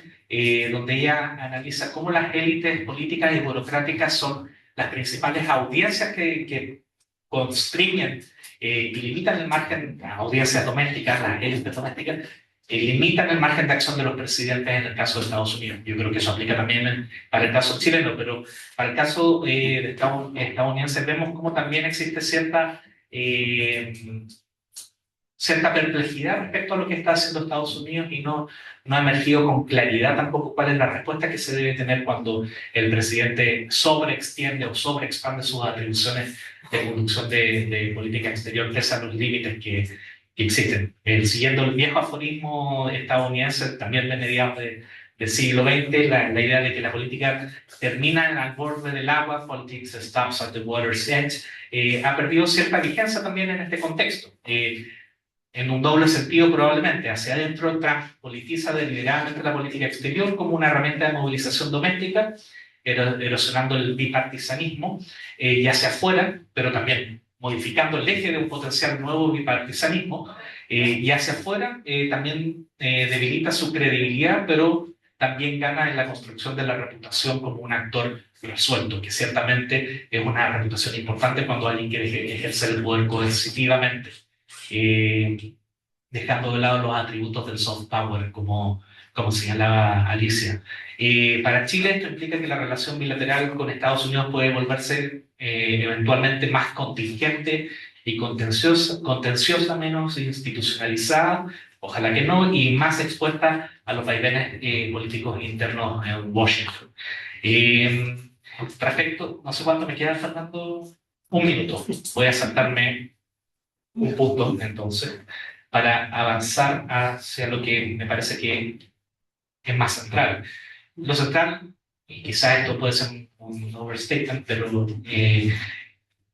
donde ella analiza cómo las élites políticas y burocráticas son las principales audiencias que constriñen y limitan el margen a audiencias domésticas, las élites domésticas, limitan el margen de acción de los presidentes en el caso de Estados Unidos. Yo creo que eso aplica también para el caso chileno, pero para el caso estadounidense vemos cómo también existe cierta perplejidad respecto a lo que está haciendo Estados Unidos y no ha emergido con claridad tampoco cuál es la respuesta que se debe tener cuando el presidente sobreextiende o sobreexpande sus atribuciones de conducción de política exterior, pese a los límites que existen. Siguiendo el viejo aforismo estadounidense, también de mediados del siglo XX, la idea de que la política termina al borde del agua, politics stops at the water's edge, ha perdido cierta vigencia también en este contexto. En un doble sentido probablemente. Hacia adentro, Trump politiza deliberadamente la política exterior como una herramienta de movilización doméstica, erosionando el bipartisanismo, y hacia afuera, pero también modificando el eje de un potencial nuevo bipartisanismo, y hacia afuera también debilita su credibilidad, pero también gana en la construcción de la reputación como un actor resuelto, que ciertamente es una reputación importante cuando alguien quiere ejercer el poder coercitivamente. Dejando de lado los atributos del soft power, como señalaba Alicia. Para Chile esto implica que la relación bilateral con Estados Unidos puede volverse eventualmente más contingente y contenciosa, menos institucionalizada, ojalá que no, y más expuesta a los vaivenes políticos internos en Washington. Respecto, no sé cuánto me queda, Fernando, un minuto, voy a saltarme un punto, entonces, para avanzar hacia lo que me parece que es más central. Lo central, y quizás esto puede ser un overstatement, pero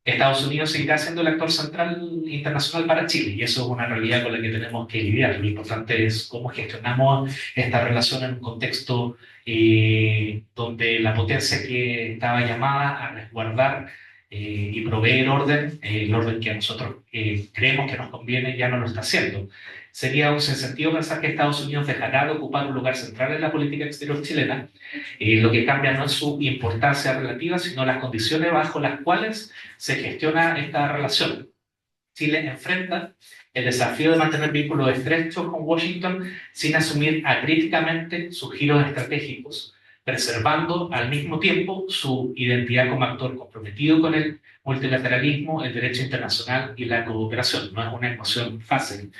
Estados Unidos seguirá siendo el actor central internacional para Chile, y eso es una realidad con la que tenemos que lidiar. Lo importante es cómo gestionamos esta relación en un contexto donde la potencia que estaba llamada a resguardar y proveer orden, el orden que a nosotros creemos que nos conviene, ya no lo está haciendo. Sería un sinsentido pensar que Estados Unidos dejará de ocupar un lugar central en la política exterior chilena. Lo que cambia no es su importancia relativa, sino las condiciones bajo las cuales se gestiona esta relación. Chile enfrenta el desafío de mantener vínculos estrechos con Washington sin asumir acríticamente sus giros estratégicos, preservando al mismo tiempo su identidad como actor comprometido con el multilateralismo, el derecho internacional y la cooperación. No es una ecuación fácil.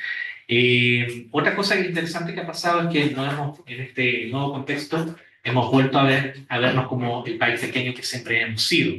Otra cosa interesante que ha pasado es que en este nuevo contexto hemos vuelto a vernos como el país pequeño que siempre hemos sido.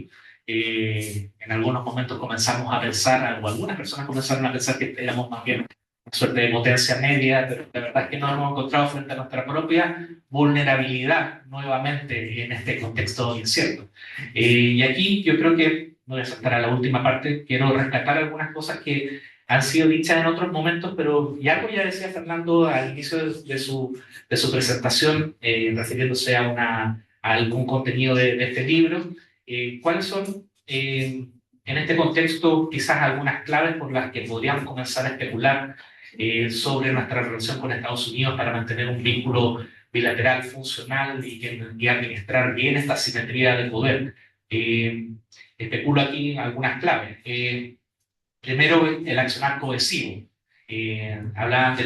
En algunos momentos comenzamos a pensar, o algunas personas comenzaron a pensar que éramos más bien una suerte de potencia media, pero la verdad es que nos hemos encontrado frente a nuestra propia vulnerabilidad nuevamente en este contexto incierto. Y aquí yo creo que, no voy a saltar a la última parte, quiero rescatar algunas cosas que han sido dichas en otros momentos, pero y algo ya decía Fernando al inicio de su presentación, refiriéndose a algún contenido de este libro. ¿Cuáles son, en este contexto, quizás algunas claves por las que podríamos comenzar a especular sobre nuestra relación con Estados Unidos para mantener un vínculo bilateral funcional y administrar bien esta simetría de poder? Especulo aquí algunas claves. Primero, el accionar cohesivo. Hablaban de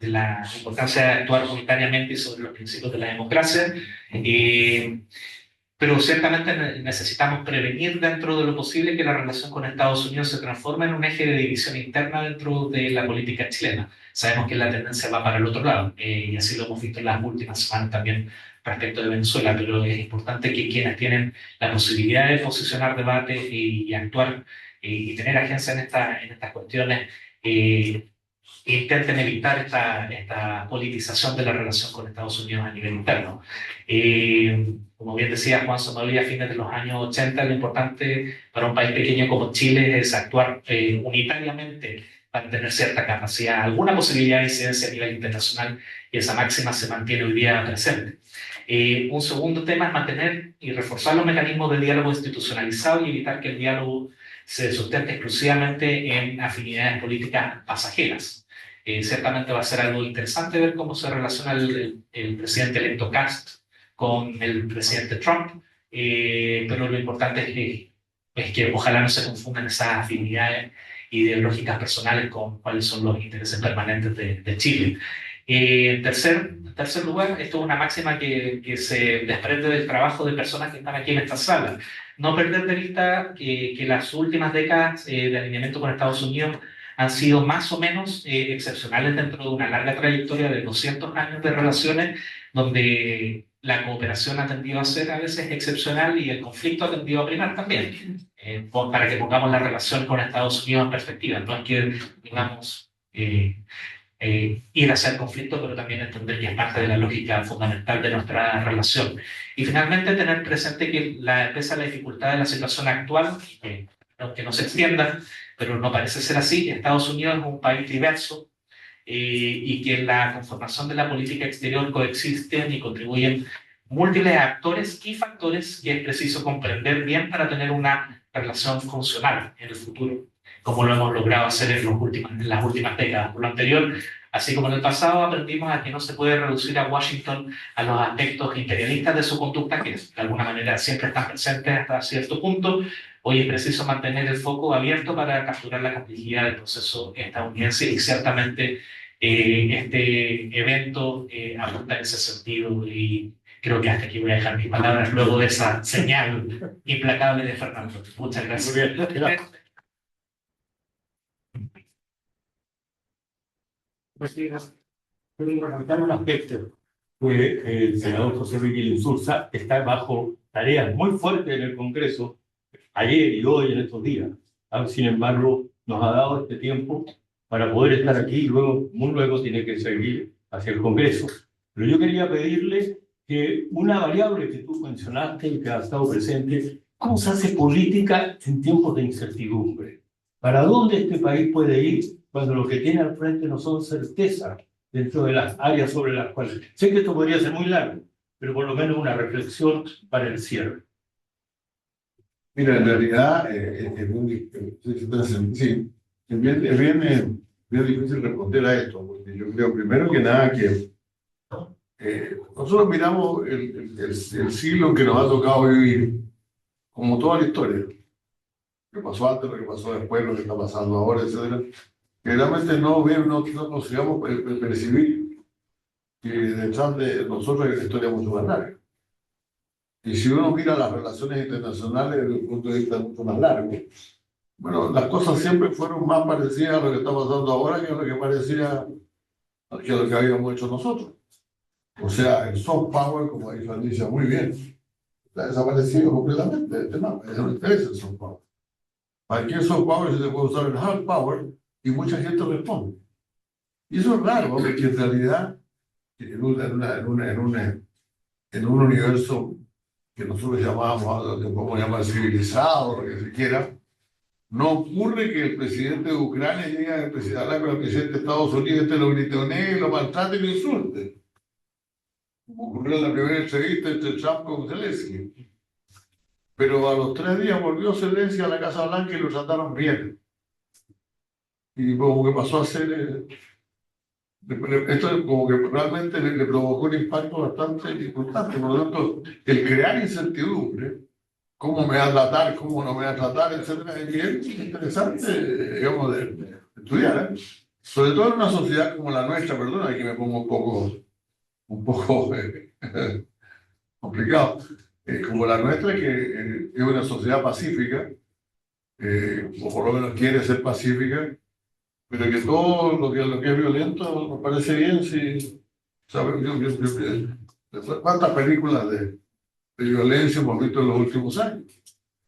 la importancia de actuar unitariamente sobre los principios de la democracia, pero ciertamente necesitamos prevenir dentro de lo posible que la relación con Estados Unidos se transforme en un eje de división interna dentro de la política chilena. Sabemos que la tendencia va para el otro lado, y así lo hemos visto en las últimas semanas también respecto de Venezuela, pero es importante que quienes tienen la posibilidad de posicionar debate y actuar y tener agencia en estas cuestiones, intenten evitar esta politización de la relación con Estados Unidos a nivel interno. Como bien decía Juan Somodía, a fines de los años 80, lo importante para un país pequeño como Chile es actuar unitariamente para tener cierta capacidad, alguna posibilidad de incidencia a nivel internacional, y esa máxima se mantiene hoy día presente. Un segundo tema es mantener y reforzar los mecanismos de diálogo institucionalizado y evitar que el diálogo se sustente exclusivamente en afinidades políticas pasajeras. Ciertamente va a ser algo interesante ver cómo se relaciona el presidente electo Cast con el presidente Trump, pero lo importante es que ojalá no se confundan esas afinidades ideológicas personales con cuáles son los intereses permanentes de Chile. En tercer lugar, esto es una máxima que se desprende del trabajo de personas que están aquí en esta sala. No perder de vista que las últimas décadas de alineamiento con Estados Unidos han sido más o menos excepcionales dentro de una larga trayectoria de 200 años de relaciones, donde la cooperación ha tendido a ser a veces excepcional y el conflicto ha tendido a primar también. Para que pongamos la relación con Estados Unidos en perspectiva. No es que, digamos, ir hacia el conflicto, pero también entender que es parte de la lógica fundamental de nuestra relación. Y finalmente tener presente que pese a la dificultad de la situación actual, aunque no se extienda, pero no parece ser así, Estados Unidos es un país diverso y que en la conformación de la política exterior coexisten y contribuyen múltiples actores y factores que es preciso comprender bien para tener una relación funcional en el futuro, como lo hemos logrado hacer en las últimas décadas. Por lo anterior, así como en el pasado, aprendimos a que no se puede reducir a Washington a los aspectos imperialistas de su conducta, que de alguna manera siempre están presentes hasta cierto punto. Hoy es preciso mantener el foco abierto para capturar la complejidad del proceso estadounidense y ciertamente este evento apunta en ese sentido y creo que hasta aquí voy a dejar mis palabras luego de esa señal implacable de Fernando. Muchas gracias. Muy bien, gracias. Quiero resaltar un aspecto que el senador José Miguel Insulza está bajo tareas muy fuertes en el Congreso, ayer y hoy, en estos días. Sin embargo, nos ha dado este tiempo para poder estar aquí y luego, muy luego, tiene que seguir hacia el Congreso. Pero yo quería pedirle que una variable que tú mencionaste y que ha estado presente, ¿cómo se hace política en tiempos de incertidumbre? ¿Para dónde este país puede ir cuando lo que tiene al frente no son certezas dentro de las áreas sobre las cuales? Sé que esto podría ser muy largo, pero por lo menos una reflexión para el cierre. Mira, en realidad es bien difícil responder a esto, porque yo creo primero que nada que nosotros miramos el siglo que nos ha tocado vivir, como toda la historia, lo que pasó antes, lo que pasó después, lo que está pasando ahora, etcétera, que realmente no consigamos percibir que detrás de nosotros hay una historia mucho más larga. Y si uno mira las relaciones internacionales desde un punto de vista mucho más largo, bueno, las cosas siempre fueron más parecidas a lo que está pasando ahora que a lo que parecía que a lo que habíamos hecho nosotros. O sea, el soft power, como dice Alicia muy bien, ha desaparecido completamente de este mapa. Ya no interesa el soft power. Cualquier soft power se puede usar el hard power y mucha gente responde. Y eso es raro, porque en realidad, en un universo que nosotros llamamos, lo que podemos llamar civilizado, lo que se quiera, no ocurre que el presidente de Ucrania llegue a hablar con el presidente de Estados Unidos, lo gritonee, lo maltrate y lo insulte. Ocurrió en la primera entrevista entre Trump con Zelensky. Pero a los 3 días volvió Zelensky a la Casa Blanca y lo trataron bien. Y como que pasó a ser... esto como que realmente le provocó un impacto bastante importante. Por lo tanto, el crear incertidumbre, cómo me va a tratar, cómo no me va a tratar, etcétera, es bien interesante, digamos, de estudiar. Sobre todo en una sociedad como la nuestra, perdona, aquí me pongo un poco complicado, como la nuestra, que es una sociedad pacífica, o por lo menos quiere ser pacífica, pero que todo lo que es violento nos parece bien. Si, ¿sabes? ¿Cuántas películas de violencia hemos visto en los últimos años?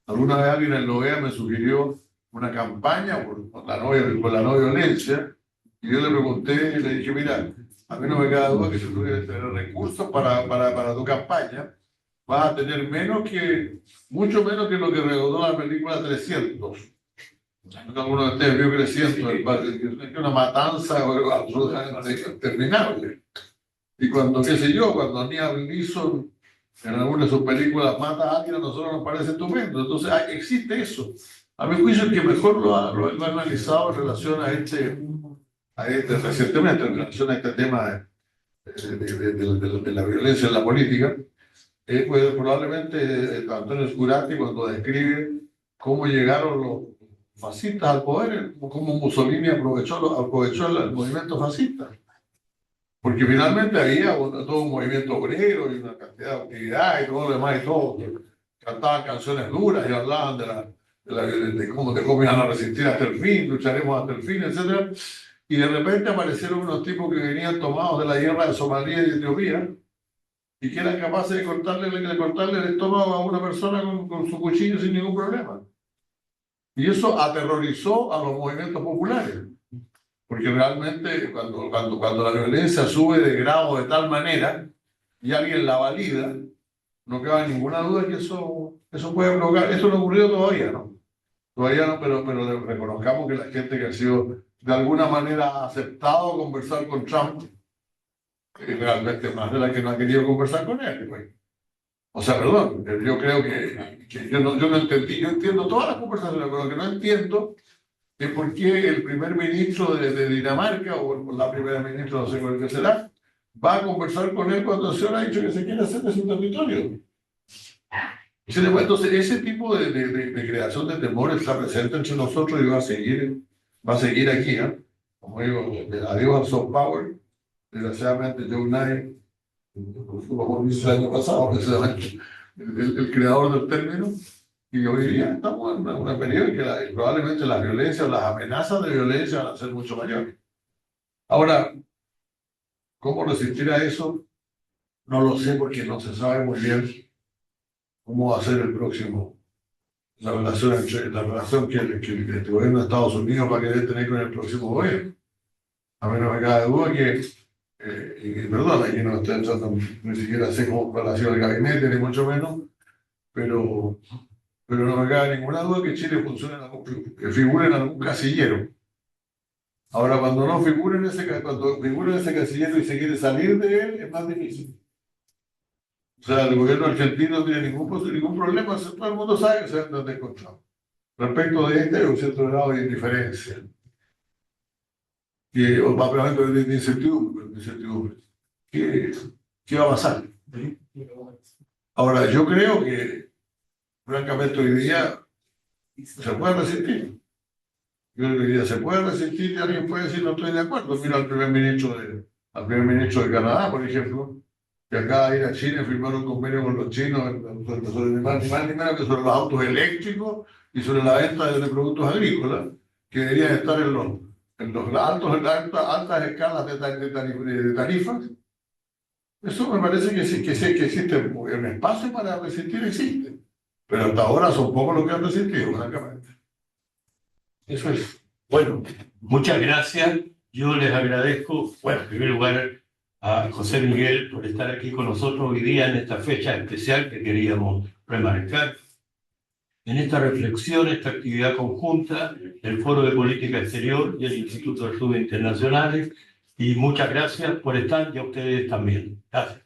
Alguna vez alguien en Lovea me sugirió una campaña por la no violencia, y yo le pregunté, le dije, mira, a mí no me queda duda que si tú quieres tener recursos para tu campaña, vas a tener mucho menos que lo que recaudó la película 300. Alguno de ustedes vio 300, es una matanza absolutamente interminable. Y cuando, qué sé yo, cuando Liam Neeson en alguna de sus películas mata a alguien, a nosotros nos parece estupendo. Entonces existe eso. A mi juicio, el que mejor lo ha analizado en relación recientemente, en relación a este tema de la violencia en la política, pues probablemente Antonio Skurati, cuando describe cómo llegaron los fascistas al poder, cómo Mussolini aprovechó el movimiento fascista. Porque finalmente había todo un movimiento obrero y una cantidad de actividades y todo lo demás y todo. Cantaban canciones duras y hablaban de cómo iban a resistir hasta el fin, lucharemos hasta el fin, etc. Y de repente aparecieron unos tipos que venían tomados de la guerra de Somalia y Etiopía y que eran capaces de cortarle el estómago a una persona con su cuchillo sin ningún problema. Y eso aterrorizó a los movimientos populares. Porque realmente cuando la violencia sube de grado de tal manera y alguien la valida, no queda ninguna duda que eso puede provocar. Eso no ha ocurrido todavía, ¿no? Todavía no, pero reconozcamos que la gente que ha sido de alguna manera aceptado conversar con Trump, realmente más de la que no ha querido conversar con él. Pues. O sea, perdón, yo creo que yo no entendí, yo entiendo todas las conversaciones, pero lo que no entiendo es por qué el primer ministro de Dinamarca, o la primera ministra, no sé cuál que será, va a conversar con él cuando el señor ha dicho que se quiere hacer de su territorio. Entonces, ese tipo de creación de temor está presente entre nosotros y va a seguir aquí. ¿Eh? Como digo, adiós al soft power. Desgraciadamente, Joe Nye, como dice el año pasado, precisamente, el creador del término. Y hoy día estamos en una periodo en que probablemente la violencia o las amenazas de violencia van a ser mucho mayores. Ahora, ¿cómo resistir a eso? No lo sé porque no se sabe muy bien cómo va a ser el próximo, la relación que el gobierno de Estados Unidos va a querer tener con el próximo gobierno. A mí no me cabe duda que, perdón, aquí no estoy entrando ni siquiera sé cómo va a ser el gabinete, ni mucho menos, pero no me cabe ninguna duda que Chile que figure en algún casillero. Ahora, cuando figure en ese casillero y se quiere salir de él, es más difícil. O sea, el gobierno argentino no tiene ningún problema, todo el mundo sabe que se han descontrolado. Respecto de hay un cierto grado de indiferencia. O probablemente de incertidumbre. ¿Qué va a pasar? Ahora, yo creo que francamente hoy día se puede resistir. Yo creo que hoy día se puede resistir y alguien puede decir no estoy de acuerdo. Mira al primer ministro de Canadá, por ejemplo, que acaba de ir a China y firmar un convenio con los chinos sobre ni más ni menos que sobre los autos eléctricos y sobre la venta de productos agrícolas, que deberían estar en las altas escalas de tarifas. Eso me parece que existe un espacio para resistir, existe. Pero hasta ahora son pocos los que han resistido, francamente. Eso es. Bueno, muchas gracias. Yo les agradezco, bueno, en primer lugar, a José Miguel por estar aquí con nosotros hoy día en esta fecha especial que queríamos remarcar. En esta reflexión, esta actividad conjunta, el Foro de Política Exterior y el Instituto de Estudios Internacionales. Y muchas gracias por estar y a ustedes también. Gracias.